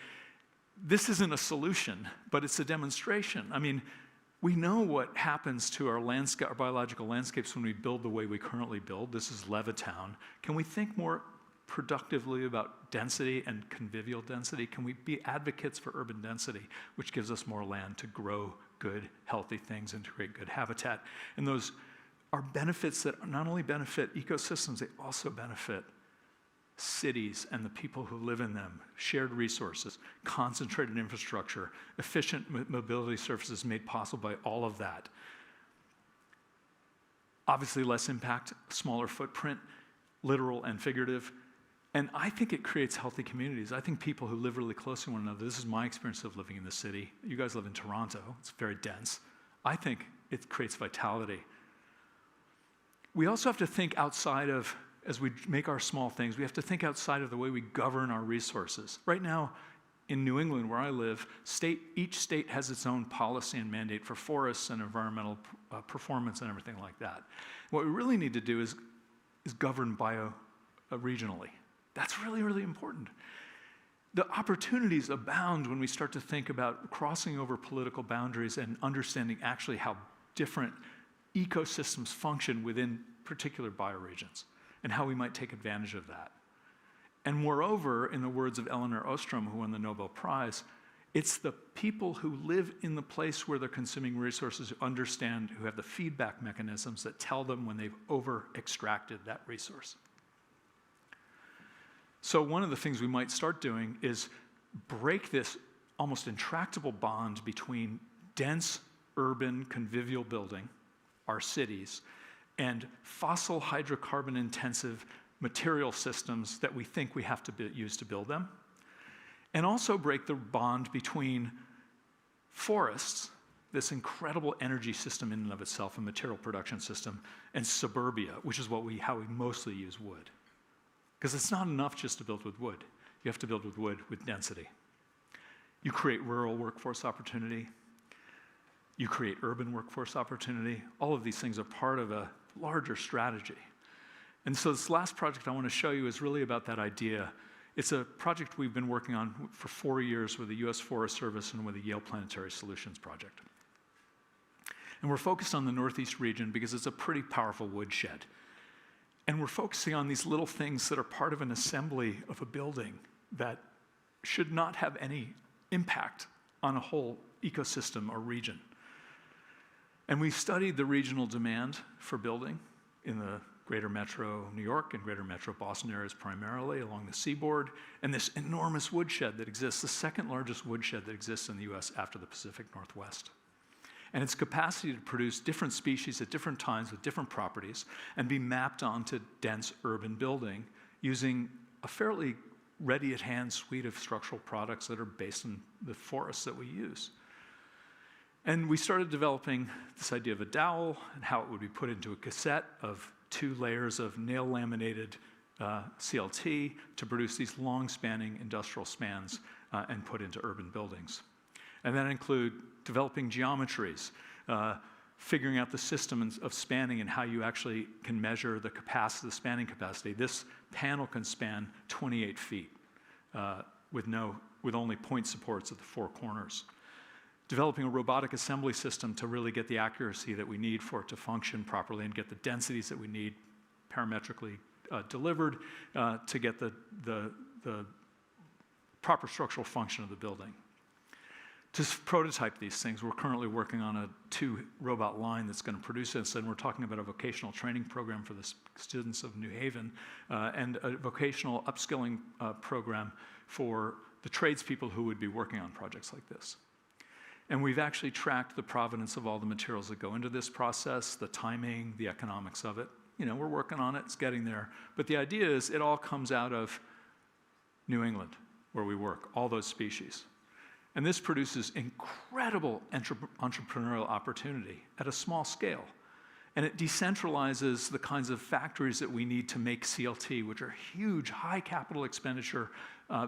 this isn't a solution, but it's a demonstration. I mean, we know what happens to our biological landscapes when we build the way we currently build. This is Levittown. Can we think more productively about density and convivial density? Can we be advocates for urban density, which gives us more land to grow good, healthy things and to create good habitat? And those are benefits that not only benefit ecosystems, they also benefit cities and the people who live in them, shared resources, concentrated infrastructure, efficient mobility services made possible by all of that. Obviously less impact, smaller footprint, literal and figurative. And I think it creates healthy communities. I think people who live really close to one another, this is my experience of living in the city. You guys live in Toronto, it's very dense. I think it creates vitality. We also have to think outside of, as we make our small things, we have to think outside of the way we govern our resources. Right now, in New England, where I live, each state has its own policy and mandate for forests and environmental performance and everything like that. What we really need to do is govern regionally. That's really, really important. The opportunities abound when we start to think about crossing over political boundaries and understanding actually how different ecosystems function within particular bioregions, and how we might take advantage of that. And moreover, in the words of Elinor Ostrom, who won the Nobel Prize, it's the people who live in the place where they're consuming resources who understand, who have the feedback mechanisms that tell them when they've over-extracted that resource. So one of the things we might start doing is break this almost intractable bond between dense, urban, convivial building, our cities, and fossil hydrocarbon-intensive material systems that we think we have to use to build them, and also break the bond between forests, this incredible energy system in and of itself, a material production system, and suburbia, which is how we mostly use wood. Because it's not enough just to build with wood. You have to build with wood with density. You create rural workforce opportunity. You create urban workforce opportunity. All of these things are part of a larger strategy. And so this last project I want to show you is really about that idea. It's a project we've been working on for 4 years with the US Forest Service and with the Yale Planetary Solutions Project. And we're focused on the Northeast region because it's a pretty powerful woodshed. And we're focusing on these little things that are part of an assembly of a building that should not have any impact on a whole ecosystem or region. And we studied the regional demand for building in the greater metro New York and greater metro Boston areas primarily along the seaboard, and this enormous woodshed that exists, the second largest woodshed that exists in the US after the Pacific Northwest. And its capacity to produce different species at different times with different properties and be mapped onto dense urban building using a fairly ready-at-hand suite of structural products that are based on the forests that we use. And we started developing this idea of a dowel and how it would be put into a cassette of 2 layers of nail-laminated CLT to produce these long-spanning industrial spans and put into urban buildings. And that include developing geometries, figuring out the system of spanning and how you actually can measure the capacity, the spanning capacity. This panel can span 28 feet with only point supports at the 4 corners. Developing a robotic assembly system to really get the accuracy that we need for it to function properly and get the densities that we need parametrically delivered to get the proper structural function of the building. To prototype these things, we're currently working on a 2-robot line that's going to produce this, and we're talking about a vocational training program for the students of New Haven and a vocational upskilling program for the tradespeople who would be working on projects like this. And we've actually tracked the provenance of all the materials that go into this process, the timing, the economics of it. You know, we're working on it, it's getting there. But the idea is it all comes out of New England, where we work, all those species. And this produces incredible entrepreneurial opportunity at a small scale. And it decentralizes the kinds of factories that we need to make CLT, which are huge, high capital expenditure,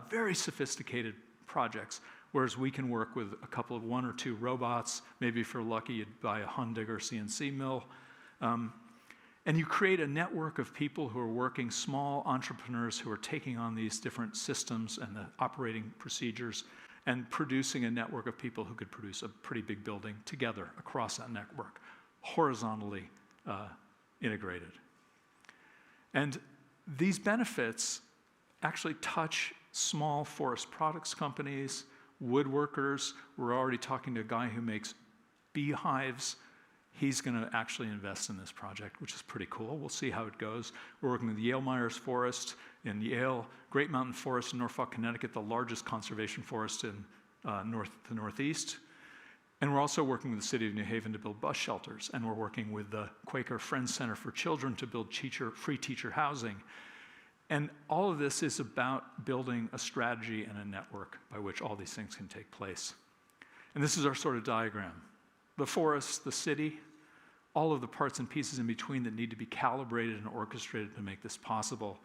very sophisticated projects. Whereas we can work with a couple of 1 or 2 robots. Maybe if you're lucky, you'd buy a Hundigger CNC mill. And you create a network of people who are working, small entrepreneurs who are taking on these different systems and the operating procedures and producing a network of people who could produce a pretty big building together across that network, horizontally integrated. And these benefits actually touch small forest products companies, woodworkers. We're already talking to a guy who makes beehives. He's going to actually invest in this project, which is pretty cool. We'll see how it goes. We're working with Yale Myers Forest in Yale, Great Mountain Forest in Norfolk, Connecticut, the largest conservation forest in the Northeast. And we're also working with the city of New Haven to build bus shelters. And we're working with the Quaker Friends Center for Children to build free teacher housing. And all of this is about building a strategy and a network by which all these things can take place. And this is our sort of diagram. The forest, the city, all of the parts and pieces in between that need to be calibrated and orchestrated to make this possible,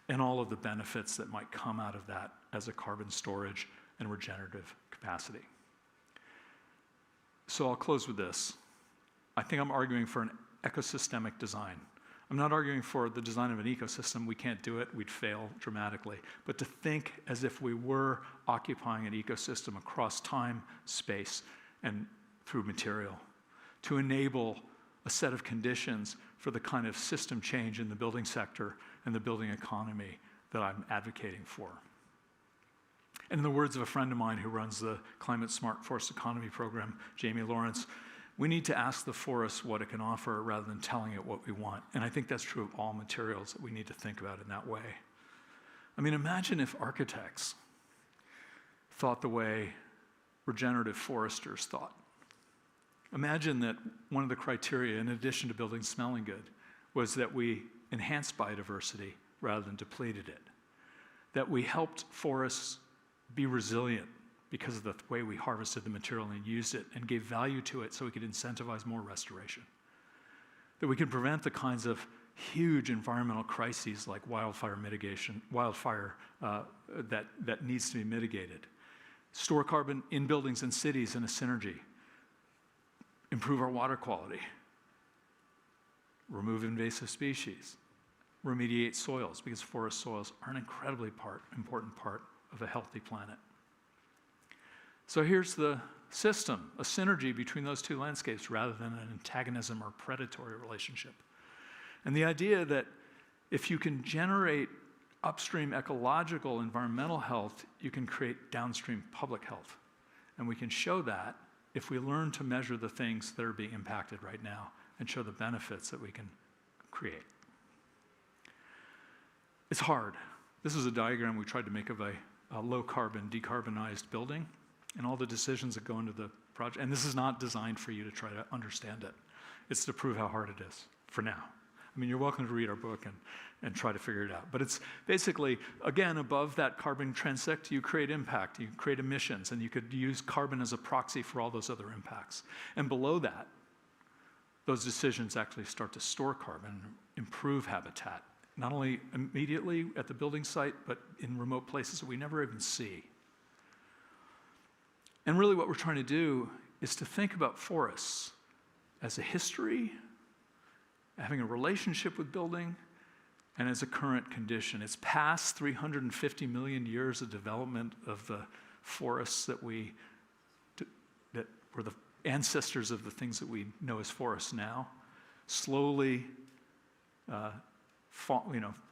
and all of the benefits that might come out of that as a carbon storage and regenerative capacity. So I'll close with this. I think I'm arguing for an ecosystemic design. I'm not arguing for the design of an ecosystem. We can't do it. We'd fail dramatically. But to think as if we were occupying an ecosystem across time, space, and through material, to enable a set of conditions for the kind of system change in the building sector and the building economy that I'm advocating for. And in the words of a friend of mine who runs the Climate Smart Forest Economy program, Jamie Lawrence, we need to ask the forest what it can offer rather than telling it what we want. And I think that's true of all materials, that we need to think about in that way. I mean, imagine if architects thought the way regenerative foresters thought. Imagine that one of the criteria, in addition to buildings smelling good, was that we enhance biodiversity rather than depleted it. That we helped forests be resilient because of the way we harvested the material and used it and gave value to it so we could incentivize more restoration. That we could prevent the kinds of huge environmental crises like wildfire mitigation, that needs to be mitigated. Store carbon in buildings and cities in a synergy. Improve our water quality. Remove invasive species. Remediate soils, because forest soils are an incredibly important part of a healthy planet. So here's the system, a synergy between those two landscapes rather than an antagonism or predatory relationship. And the idea that if you can generate upstream ecological environmental health, you can create downstream public health. And we can show that if we learn to measure the things that are being impacted right now and show the benefits that we can create. It's hard. This is a diagram we tried to make of a low-carbon, decarbonized building and all the decisions that go into the project. And this is not designed for you to try to understand it. It's to prove how hard it is, for now. I mean, you're welcome to read our book and try to figure it out. But it's basically, again, above that carbon transect, you create impact, you create emissions, and you could use carbon as a proxy for all those other impacts. And below that, those decisions actually start to store carbon, improve habitat, not only immediately at the building site, but in remote places that we never even see. And really what we're trying to do is to think about forests as a history, having a relationship with building, and as a current condition. It's past 350 million years of development of the forests that were the ancestors of the things that we know as forests now. Slowly,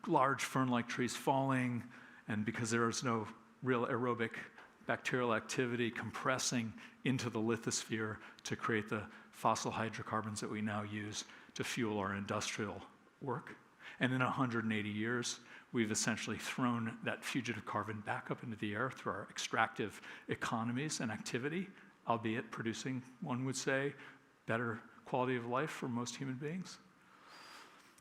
large fern-like trees falling, and because there is no real aerobic bacterial activity compressing into the lithosphere to create the fossil hydrocarbons that we now use to fuel our industrial work. And in 180 years, we've essentially thrown that fugitive carbon back up into the air through our extractive economies and activity, albeit producing, one would say, better quality of life for most human beings.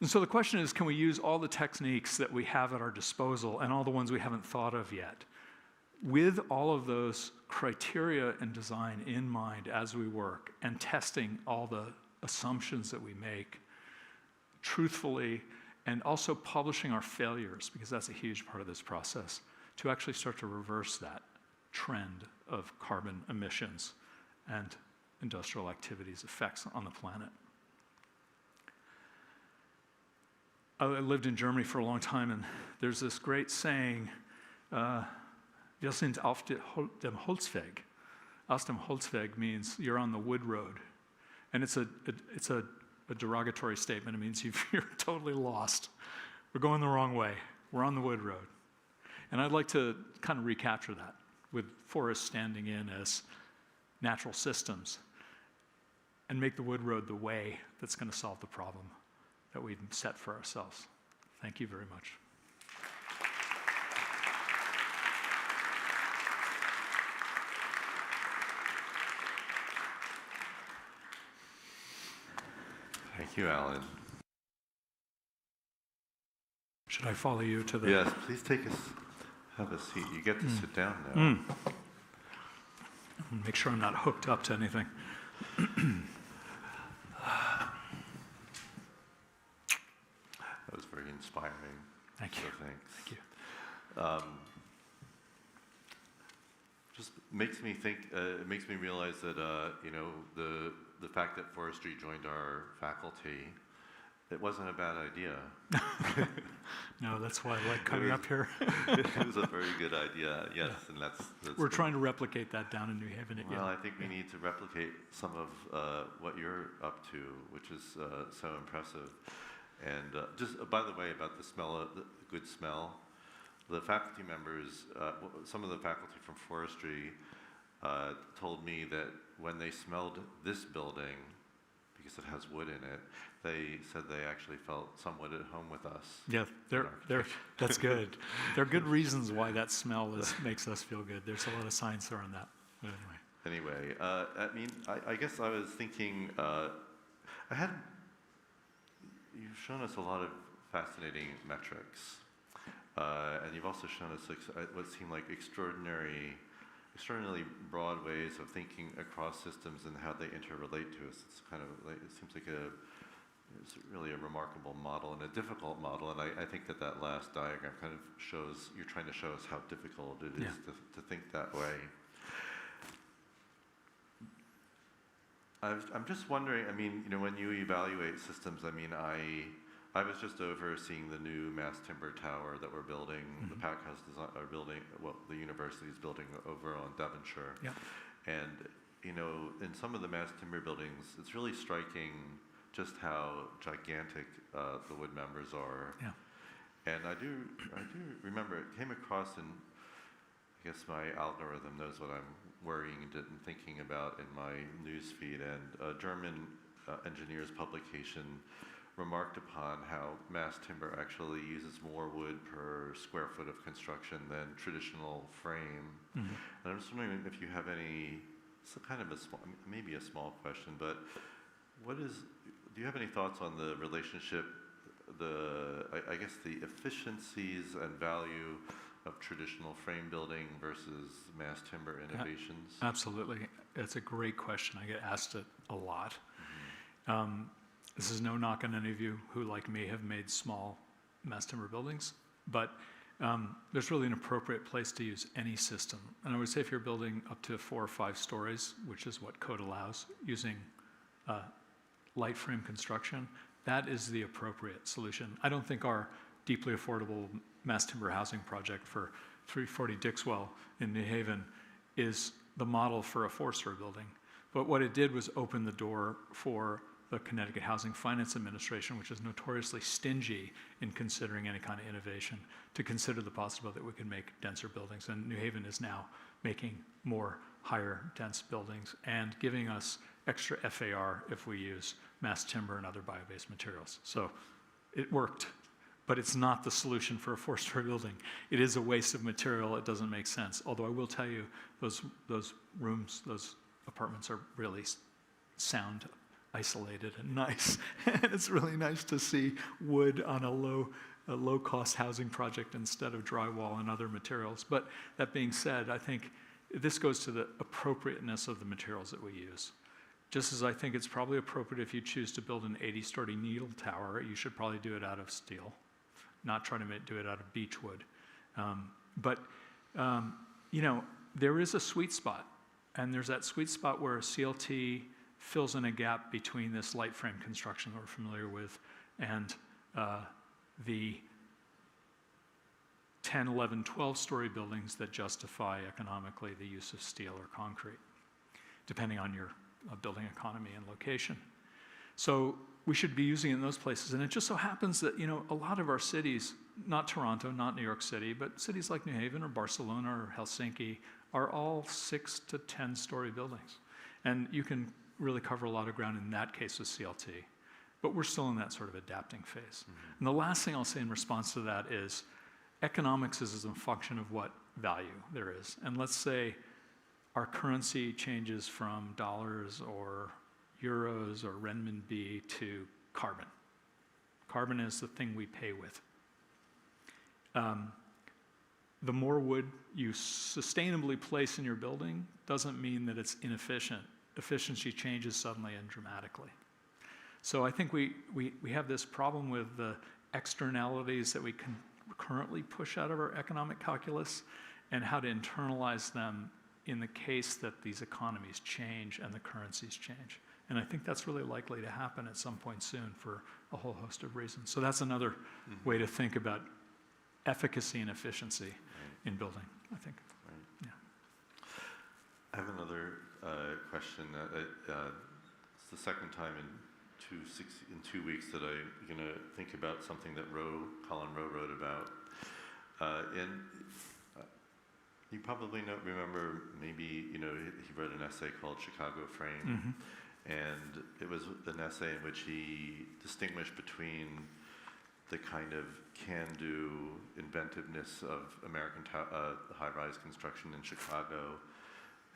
And so the question is, can we use all the techniques that we have at our disposal and all the ones we haven't thought of yet, with all of those criteria and design in mind as we work and testing all the assumptions that we make truthfully, and also publishing our failures, because that's a huge part of this process, to actually start to reverse that trend of carbon emissions and industrial activities' effects on the planet. I lived in Germany for a long time, and there's this great saying, wir sind auf dem Holzweg. Aus dem Holzweg means you're on the wood road. And it's a derogatory statement. It means you're totally lost. We're going the wrong way. We're on the wood road. And I'd like to kind of recapture that with forests standing in as natural systems and make the wood road the way that's going to solve the problem that we've set for ourselves. Thank you very much. Thank you, Alan. Should I follow you to the... Yes, please have a seat. You get to sit down now. Make sure I'm not hooked up to anything. That was very inspiring. Thank you. So thanks. Thank you. Just makes me think. It makes me realize that the fact that forestry joined our faculty, it wasn't a bad idea. No, that's why I like coming up here. It was a very good idea. Yes, yeah. And that's we're trying to replicate that down in New Haven again. Well, I think we need to replicate some of what you're up to, which is so impressive. And just by the way, about the smell, the good smell, the faculty members, some of the faculty from forestry told me that when they smelled this building, because it has wood in it, they said they actually felt somewhat at home with us. Yeah, that's good. There are good reasons why that smell makes us feel good. There's a lot of science around that. But anyway, I guess I was thinking, you've shown us a lot of fascinating metrics. And you've also shown us what seem like extraordinarily broad ways of thinking across systems and how they interrelate to us. It's kind of like, it seems like it's really a remarkable model and a difficult model. And I think that last diagram kind of shows, you're trying to show us how difficult it is to think that way. I'm just wondering, I mean, when you evaluate systems, I mean, I was just overseeing the new mass timber tower that we're building, the Pack House are building, well, the university's building over on Devonshire. Yeah. And, in some of the mass timber buildings, it's really striking just how gigantic the wood members are. Yeah. And I do remember it came across in, I guess my algorithm knows what I'm worrying and thinking about in my news feed, and a German engineer's publication remarked upon how mass timber actually uses more wood per square foot of construction than traditional frame. And I'm just wondering if you have maybe a small question, but do you have any thoughts on the relationship, I guess the efficiencies and value of traditional frame building versus mass timber innovations? Absolutely. It's a great question. I get asked it a lot. This is no knock on any of you who, like me, have made small mass timber buildings, but there's really an appropriate place to use any system. And I would say if you're building up to 4 or 5 stories, which is what code allows, using light frame construction, that is the appropriate solution. I don't think our deeply affordable mass timber housing project for 340 Dixwell in New Haven is the model for a 4-story building. But what it did was open the door for the Connecticut Housing Finance Administration, which is notoriously stingy in considering any kind of innovation, to consider the possibility that we can make denser buildings. And New Haven is now making more higher dense buildings and giving us extra FAR if we use mass timber and other bio-based materials. So it worked, but it's not the solution for a 4-story building. It is a waste of material. It doesn't make sense. Although I will tell you, those rooms, those apartments are really sound isolated and nice. And it's really nice to see wood on a low-cost housing project instead of drywall and other materials. But that being said, I think this goes to the appropriateness of the materials that we use. Just as I think it's probably appropriate if you choose to build an 80-story needle tower, you should probably do it out of steel, not try to do it out of beechwood. There is a sweet spot, and there's that sweet spot where CLT fills in a gap between this light frame construction that we're familiar with and the 10, 11, 12-story buildings that justify economically the use of steel or concrete, depending on your building economy and location. So we should be using it in those places. And it just so happens that, a lot of our cities, not Toronto, not New York City, but cities like New Haven or Barcelona or Helsinki are all 6 to 10-story buildings. And you can really cover a lot of ground in that case with CLT. But we're still in that sort of adapting phase. And the last thing I'll say in response to that is economics is a function of what value there is. And let's say our currency changes from dollars or euros or renminbi to carbon. Carbon is the thing we pay with. The more wood you sustainably place in your building doesn't mean that it's inefficient. Efficiency changes suddenly and dramatically. So I think we have this problem with the externalities that we can currently push out of our economic calculus and how to internalize them in the case that these economies change and the currencies change. And I think that's really likely to happen at some point soon for a whole host of reasons. So that's another way to think about efficacy and efficiency in building, I think. Right. Yeah. I have another question. It's the second time in 2 weeks that I'm going to think about something that Colin Rowe wrote about. You probably remember, maybe, he wrote an essay called Chicago Frame, and it was an essay in which he distinguished between the kind of can-do inventiveness of American high-rise construction in Chicago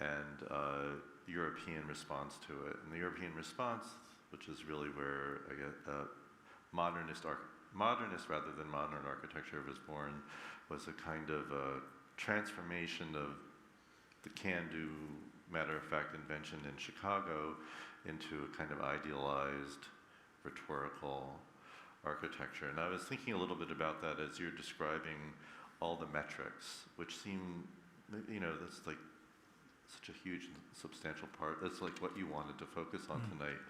and European response to it. And the European response, which is really where I guess modernist rather than modern architecture was born was a kind of a transformation of the can-do, matter-of-fact invention in Chicago into a kind of idealized, rhetorical architecture. And I was thinking a little bit about that as you're describing all the metrics, which seem, that's like such a huge, substantial part. That's like what you wanted to focus on tonight.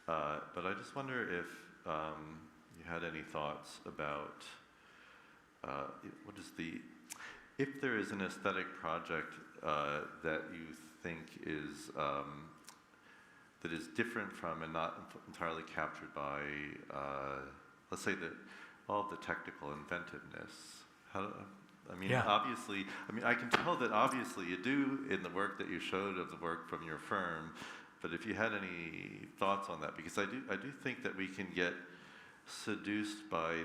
But I just wonder if you had any thoughts about if there is an aesthetic project that you think is that is different from and not entirely captured by, let's say, all of the technical inventiveness. Obviously, I can tell that obviously you do in the work that you showed of the work from your firm, but if you had any thoughts on that, because I do think that we can get seduced by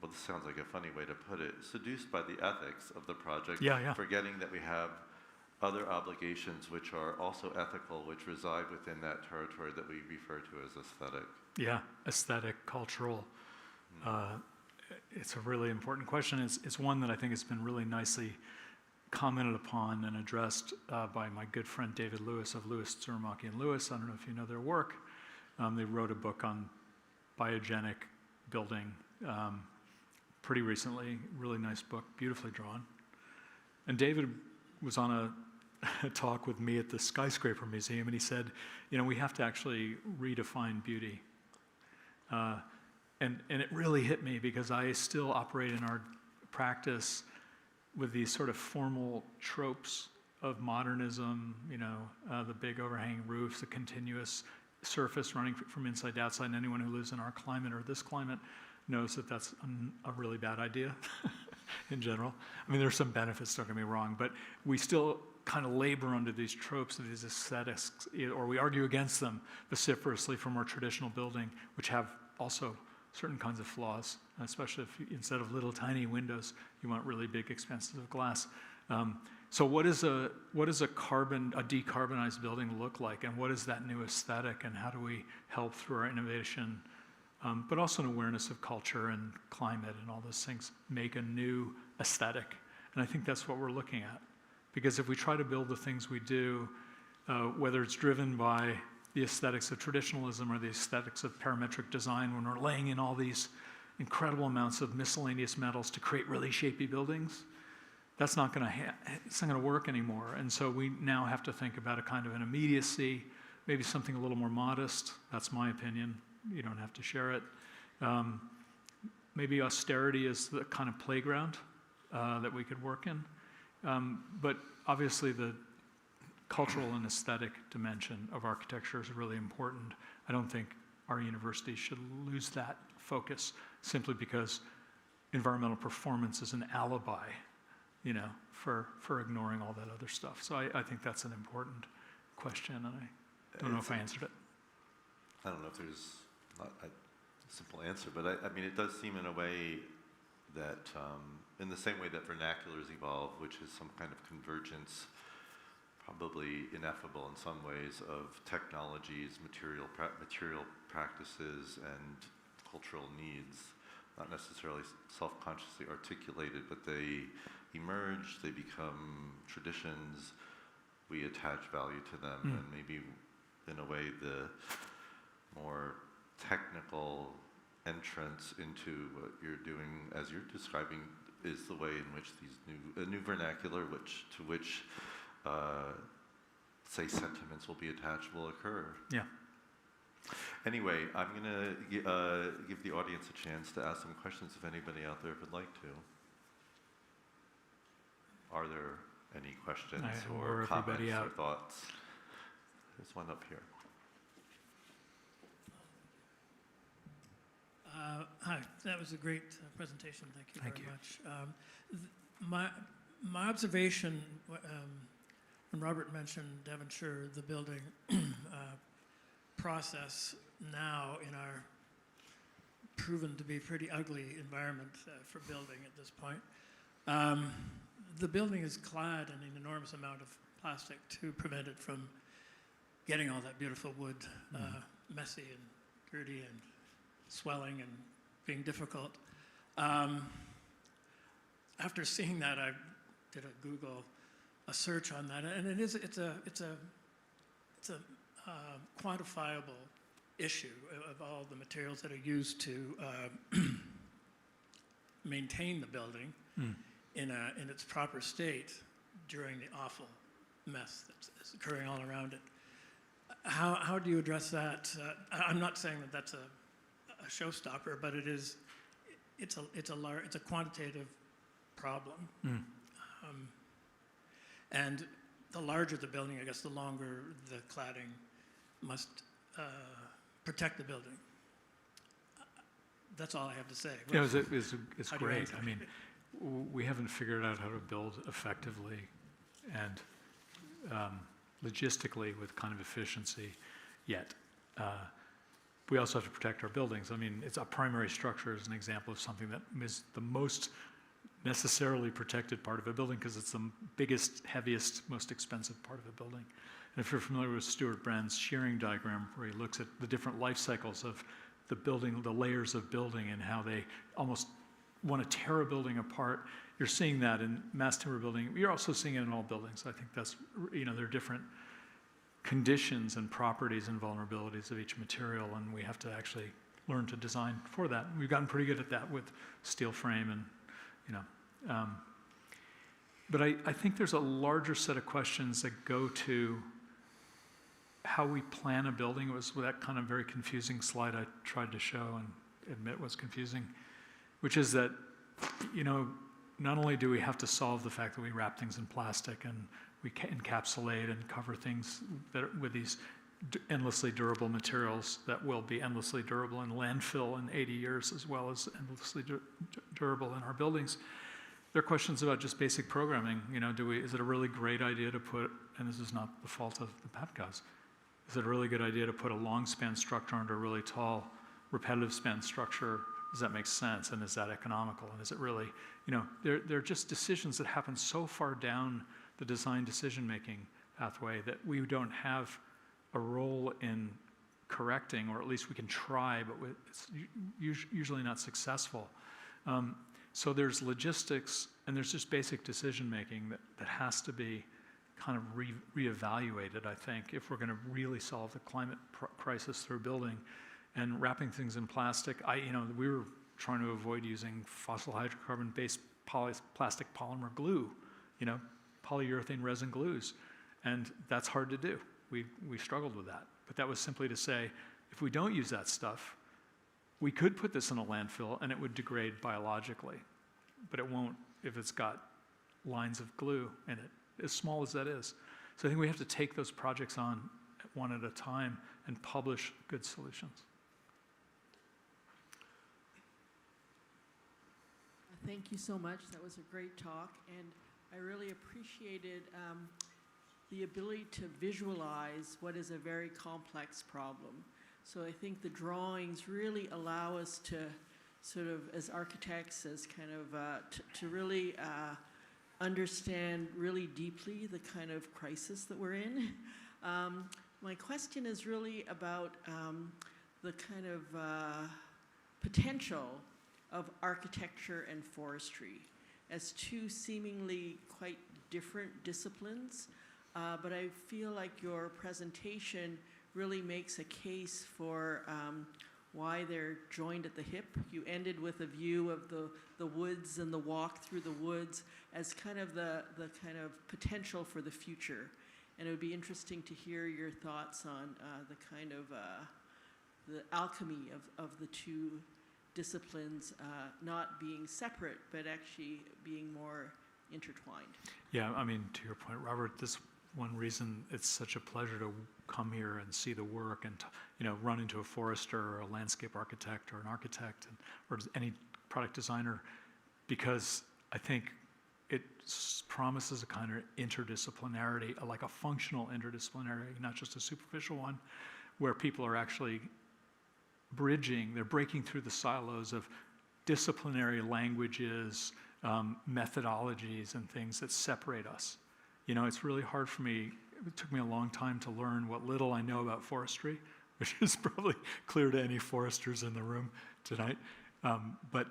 well, this sounds like a funny way to put it, seduced by the ethics of the project, forgetting that we have other obligations which are also ethical, which reside within that territory that we refer to as aesthetic. Yeah, aesthetic, cultural. It's a really important question. It's one that I think has been really nicely commented upon and addressed by my good friend David Lewis of Lewis, Tsurumaki and Lewis. I don't know if you know their work. They wrote a book on biogenic building pretty recently. Really nice book, beautifully drawn. And David was on a talk with me at the Skyscraper Museum, and he said, we have to actually redefine beauty. And it really hit me because I still operate in our practice with these sort of formal tropes of modernism, the big overhanging roofs, the continuous surface running from inside to outside. And anyone who lives in our climate or this climate knows that that's a really bad idea in general. There's some benefits, don't get me wrong, but we still kind of labor under these tropes of these aesthetics, or we argue against them vociferously from our traditional building, which have also certain kinds of flaws, especially if instead of little tiny windows, you want really big expanses of glass. So what does a decarbonized building look like, and what is that new aesthetic, and how do we help through our innovation, but also an awareness of culture and climate and all those things, make a new aesthetic? And I think that's what we're looking at. Because if we try to build the things we do, whether it's driven by the aesthetics of traditionalism or the aesthetics of parametric design, when we're laying in all these incredible amounts of miscellaneous metals to create really shapy buildings, that's not going to work anymore. And so we now have to think about a kind of an immediacy, maybe something a little more modest. That's my opinion. You don't have to share it. Maybe austerity is the kind of playground that we could work in. But obviously the cultural and aesthetic dimension of architecture is really important. I don't think our university should lose that focus simply because environmental performance is an alibi, for ignoring all that other stuff. So I think that's an important question, and I don't know if I answered it. I don't know if there's not a simple answer, but it does seem in a way that in the same way that vernaculars evolve, which is some kind of convergence, probably ineffable in some ways, of technologies, material practices, and cultural needs, not necessarily self-consciously articulated, but they emerge, they become traditions, we attach value to them, and maybe in a way the more technical entrance into what you're doing, as you're describing, is the way in which these new vernacular, to which say sentiments will be attached, will occur. Yeah. Anyway, I'm going to give the audience a chance to ask some questions if anybody out there would like to. Are there any questions or comments or thoughts? There's one up here. Hi, that was a great presentation. Thank you very much. My observation, when Robert mentioned Devonshire, the building process now in our proven to be pretty ugly environment for building at this point, the building is clad in an enormous amount of plastic to prevent it from getting all that beautiful wood messy and dirty and swelling and being difficult. After seeing that, I did a search on that, and it's a quantifiable issue of all the materials that are used to maintain the building in its proper state during the awful mess that's occurring all around it. How do you address that? I'm not saying that that's a showstopper, but it's a quantitative problem. And the larger the building, I guess, the longer the cladding must protect the building. That's all I have to say. Yeah, it's How do you great. answer? I mean, we haven't figured out how to build effectively and logistically with kind of efficiency yet. We also have to protect our buildings. I mean, it's a primary structure is an example of something that is the most necessarily protected part of a building because it's the biggest, heaviest, most expensive part of a building. And if you're familiar with Stuart Brand's shearing diagram, where he looks at the different life cycles of the building, the layers of building, and how they almost want to tear a building apart, you're seeing that in mass timber building. You're also seeing it in all buildings. I think that's, there are different conditions and properties and vulnerabilities of each material, and we have to actually learn to design for that. We've gotten pretty good at that with steel frame and, but I think there's a larger set of questions that go to how we plan a building. It was that kind of very confusing slide I tried to show and admit was confusing, which is that, not only do we have to solve the fact that we wrap things in plastic and we encapsulate and cover things with these endlessly durable materials that will be endlessly durable in landfill in 80 years, as well as endlessly durable in our buildings. There are questions about just basic programming. Is it a really great idea to put, and this is not the fault of the PAPCOs, is it a really good idea to put a long span structure under a really tall repetitive span structure? Does that make sense? And is that economical? And is it really, they're just decisions that happen so far down the design decision-making pathway that we don't have a role in correcting, or at least we can try, but it's usually not successful. So there's logistics and there's just basic decision-making that has to be kind of reevaluated, I think, if we're going to really solve the climate crisis through building. And wrapping things in plastic, we were trying to avoid using fossil hydrocarbon-based plastic polymer glue, polyurethane resin glues, and that's hard to do. We struggled with that, but that was simply to say, if we don't use that stuff, we could put this in a landfill and it would degrade biologically, but it won't if it's got lines of glue in it, as small as that is. So I think we have to take those projects on one at a time and publish good solutions. Thank you so much. That was a great talk, and I really appreciated the ability to visualize what is a very complex problem. So I think the drawings really allow us to sort of, as architects, as kind of, to really understand really deeply the kind of crisis that we're in. My question is really about the kind of potential of architecture and forestry as two seemingly quite different disciplines, but I feel like your presentation really makes a case for why they're joined at the hip. You ended with a view of the woods and the walk through the woods as kind of the kind of potential for the future. And it would be interesting to hear your thoughts on the kind of the alchemy of the two disciplines not being separate, but actually being more intertwined. Yeah, I mean, to your point, Robert, this one reason it's such a pleasure to come here and see the work and run into a forester or a landscape architect or an architect or any product designer, because I think it promises a kind of interdisciplinarity, like a functional interdisciplinarity, not just a superficial one, where people are actually they're breaking through the silos of disciplinary languages, methodologies, and things that separate us. It's really hard for me. It took me a long time to learn what little I know about forestry, which is probably clear to any foresters in the room tonight. But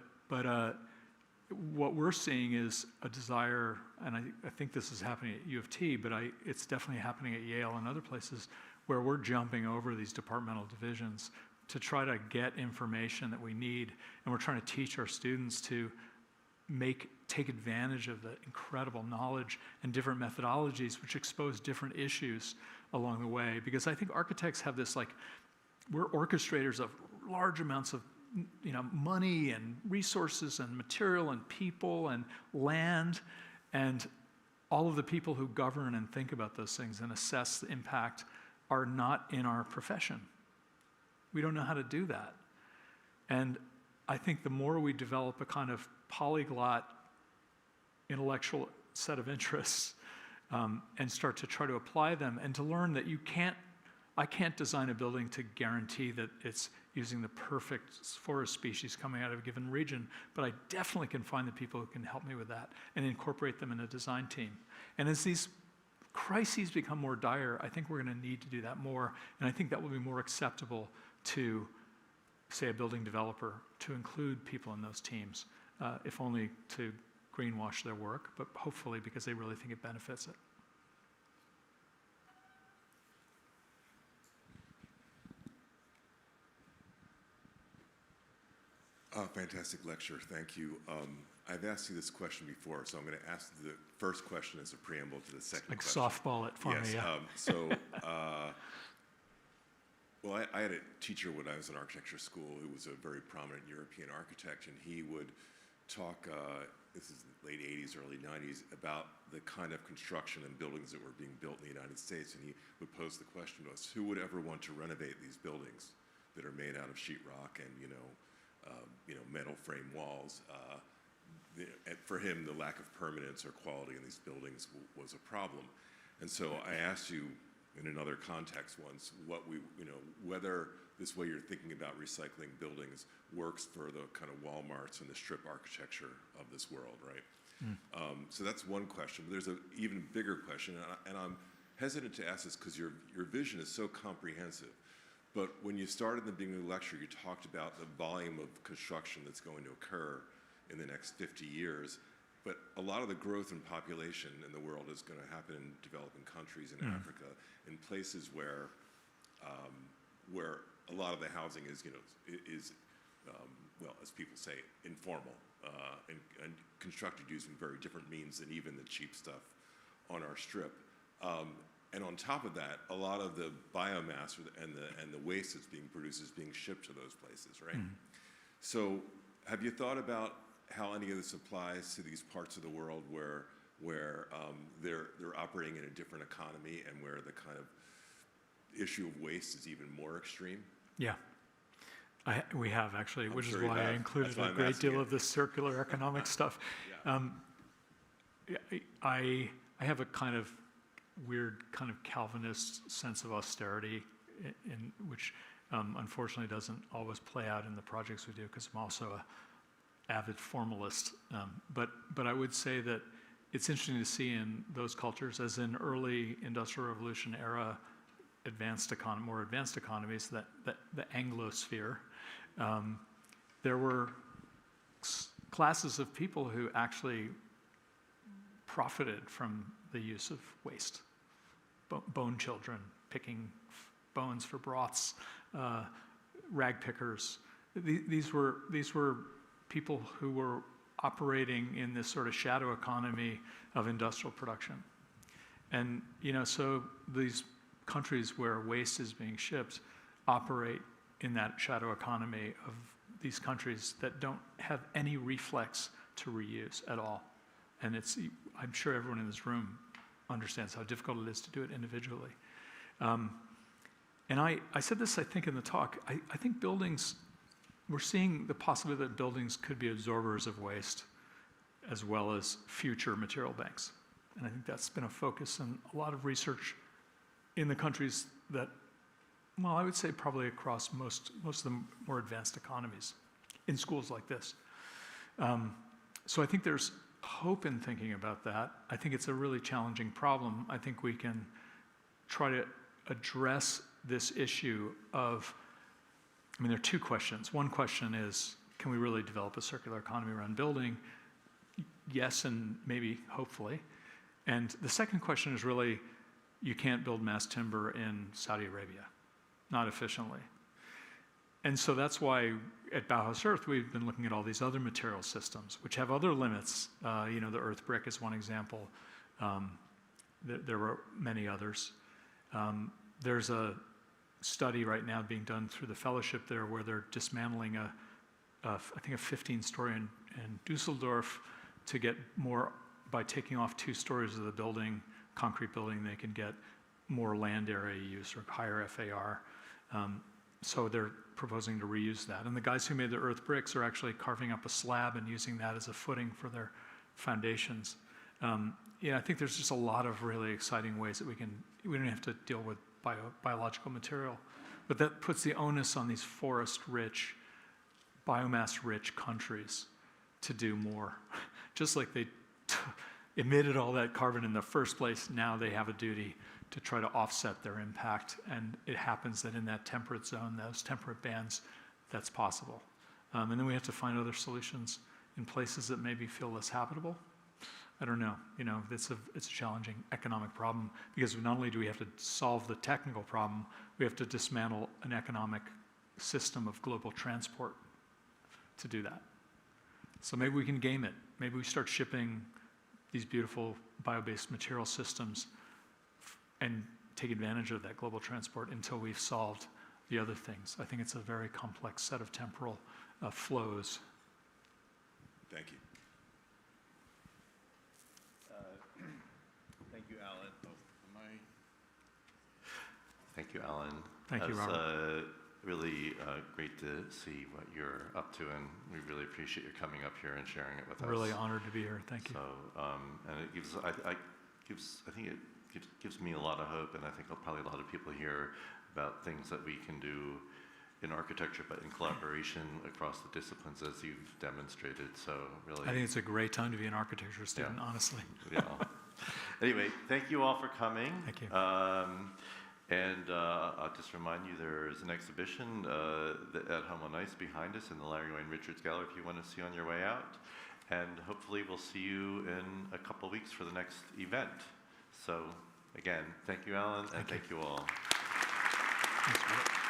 what we're seeing is a desire, and I think this is happening at U of T, but it's definitely happening at Yale and other places, where we're jumping over these departmental divisions to try to get information that we need, and we're trying to teach our students to take advantage of the incredible knowledge and different methodologies which expose different issues along the way. Because I think architects have this, like, we're orchestrators of large amounts of money and resources and material and people and land, and all of the people who govern and think about those things and assess the impact are not in our profession. We don't know how to do that. And I think the more we develop a kind of polyglot intellectual set of interests and start to try to apply them and to learn that I can't design a building to guarantee that it's using the perfect forest species coming out of a given region, but I definitely can find the people who can help me with that and incorporate them in a design team. And as these crises become more dire, I think we're going to need to do that more, and I think that will be more acceptable to, say, a building developer, to include people in those teams, if only to greenwash their work, but hopefully because they really think it benefits it. Fantastic lecture, thank you. I've asked you this question before, so I'm going to ask the first question as a preamble to the second Like question. softball it for me, yeah. Well, I had a teacher when I was in architecture school who was a very prominent European architect, and he would talk, this is the late 80s, early 90s, about the kind of construction and buildings that were being built in the United States, and he would pose the question to us, who would ever want to renovate these buildings that are made out of sheetrock and, metal frame walls? For him, the lack of permanence or quality in these buildings was a problem. And so I asked you in another context once, whether this way you're thinking about recycling buildings works for the kind of Walmarts and the strip architecture of this world, right? So that's one question. But there's an even bigger question, and I'm hesitant to ask this because your vision is so comprehensive. But when you started in the beginning of the lecture, you talked about the volume of construction that's going to occur in the next 50 years. But a lot of the growth in population in the world is going to happen in developing countries in Africa, in places where a lot of the housing is, well, as people say, informal and constructed using very different means than even the cheap stuff on our strip. And on top of that, a lot of the biomass and the waste that's being produced is being shipped to those places, right? So have you thought about how any of this applies to these parts of the world where they're operating in a different economy and where the kind of issue of waste is even more extreme? Yeah. We have, actually, which is sure you why I have. included That's why a I'm great asking deal it. of this circular economic stuff. I have a kind of weird kind of Calvinist sense of austerity, in which unfortunately doesn't always play out in the projects we do, because I'm also an avid formalist. But I would say that it's interesting to see in those cultures, as in early Industrial Revolution era more advanced economies, that the Anglosphere, there were classes of people who actually profited from the use of waste. Bone children, picking bones for broths, rag pickers. These were people who were operating in this sort of shadow economy of industrial production. And, so these countries where waste is being shipped operate in that shadow economy of these countries that don't have any reflex to reuse at all. And I'm sure everyone in this room understands how difficult it is to do it individually. And I said this, I think, in the talk. I think buildings, we're seeing the possibility that buildings could be absorbers of waste as well as future material banks. And I think that's been a focus in a lot of research in the countries that, well, I would say probably across most of the more advanced economies in schools like this. So I think there's hope in thinking about that. I think it's a really challenging problem. I think we can try to address this issue of, there are two questions. One question is, can we really develop a circular economy around building? Yes, and maybe, hopefully. And the second question is really, you can't build mass timber in Saudi Arabia, not efficiently. And so that's why at Bauhaus Earth, we've been looking at all these other material systems, which have other limits. The earth brick is one example. There were many others. There's a study right now being done through the fellowship there where they're dismantling I think a 15-story in Dusseldorf to get more, by taking off 2 stories of the building, concrete building, they can get more land area use or higher FAR. So they're proposing to reuse that. And the guys who made the earth bricks are actually carving up a slab and using that as a footing for their foundations. I think there's just a lot of really exciting ways that we don't have to deal with biological material. But that puts the onus on these forest-rich, biomass-rich countries to do more. Just like they emitted all that carbon in the first place, now they have a duty to try to offset their impact. And it happens that in that temperate zone, those temperate bands, that's possible. And then we have to find other solutions in places that maybe feel less habitable. I don't know. It's a challenging economic problem because not only do we have to solve the technical problem, we have to dismantle an economic system of global transport to do that. So maybe we can game it. Maybe we start shipping these beautiful bio-based material systems and take advantage of that global transport until we've solved the other things. I think it's a very complex set of temporal flows. Thank you. Thank you, Alan. Thank you, Alan. Thank you, Robert. Really great to see what you're up to, and we really appreciate you coming up here and sharing it with us. Really honored to be here. Thank you. So, and it gives, I think it gives me a lot of hope, and I think probably a lot of people here about things that we can do in architecture, but in collaboration across the disciplines, as you've demonstrated. So, really, I think it's a great time to be an architecture student, honestly. Yeah. Anyway, thank you all for coming. Thank you. And I'll just remind you, there's an exhibition at Home on Ice behind us in the Larry Wayne Richards Gallery if you want to see on your way out. And hopefully we'll see you in a couple weeks for the next event. So again, thank you, Alan, and thank you all. Thanks, Rick.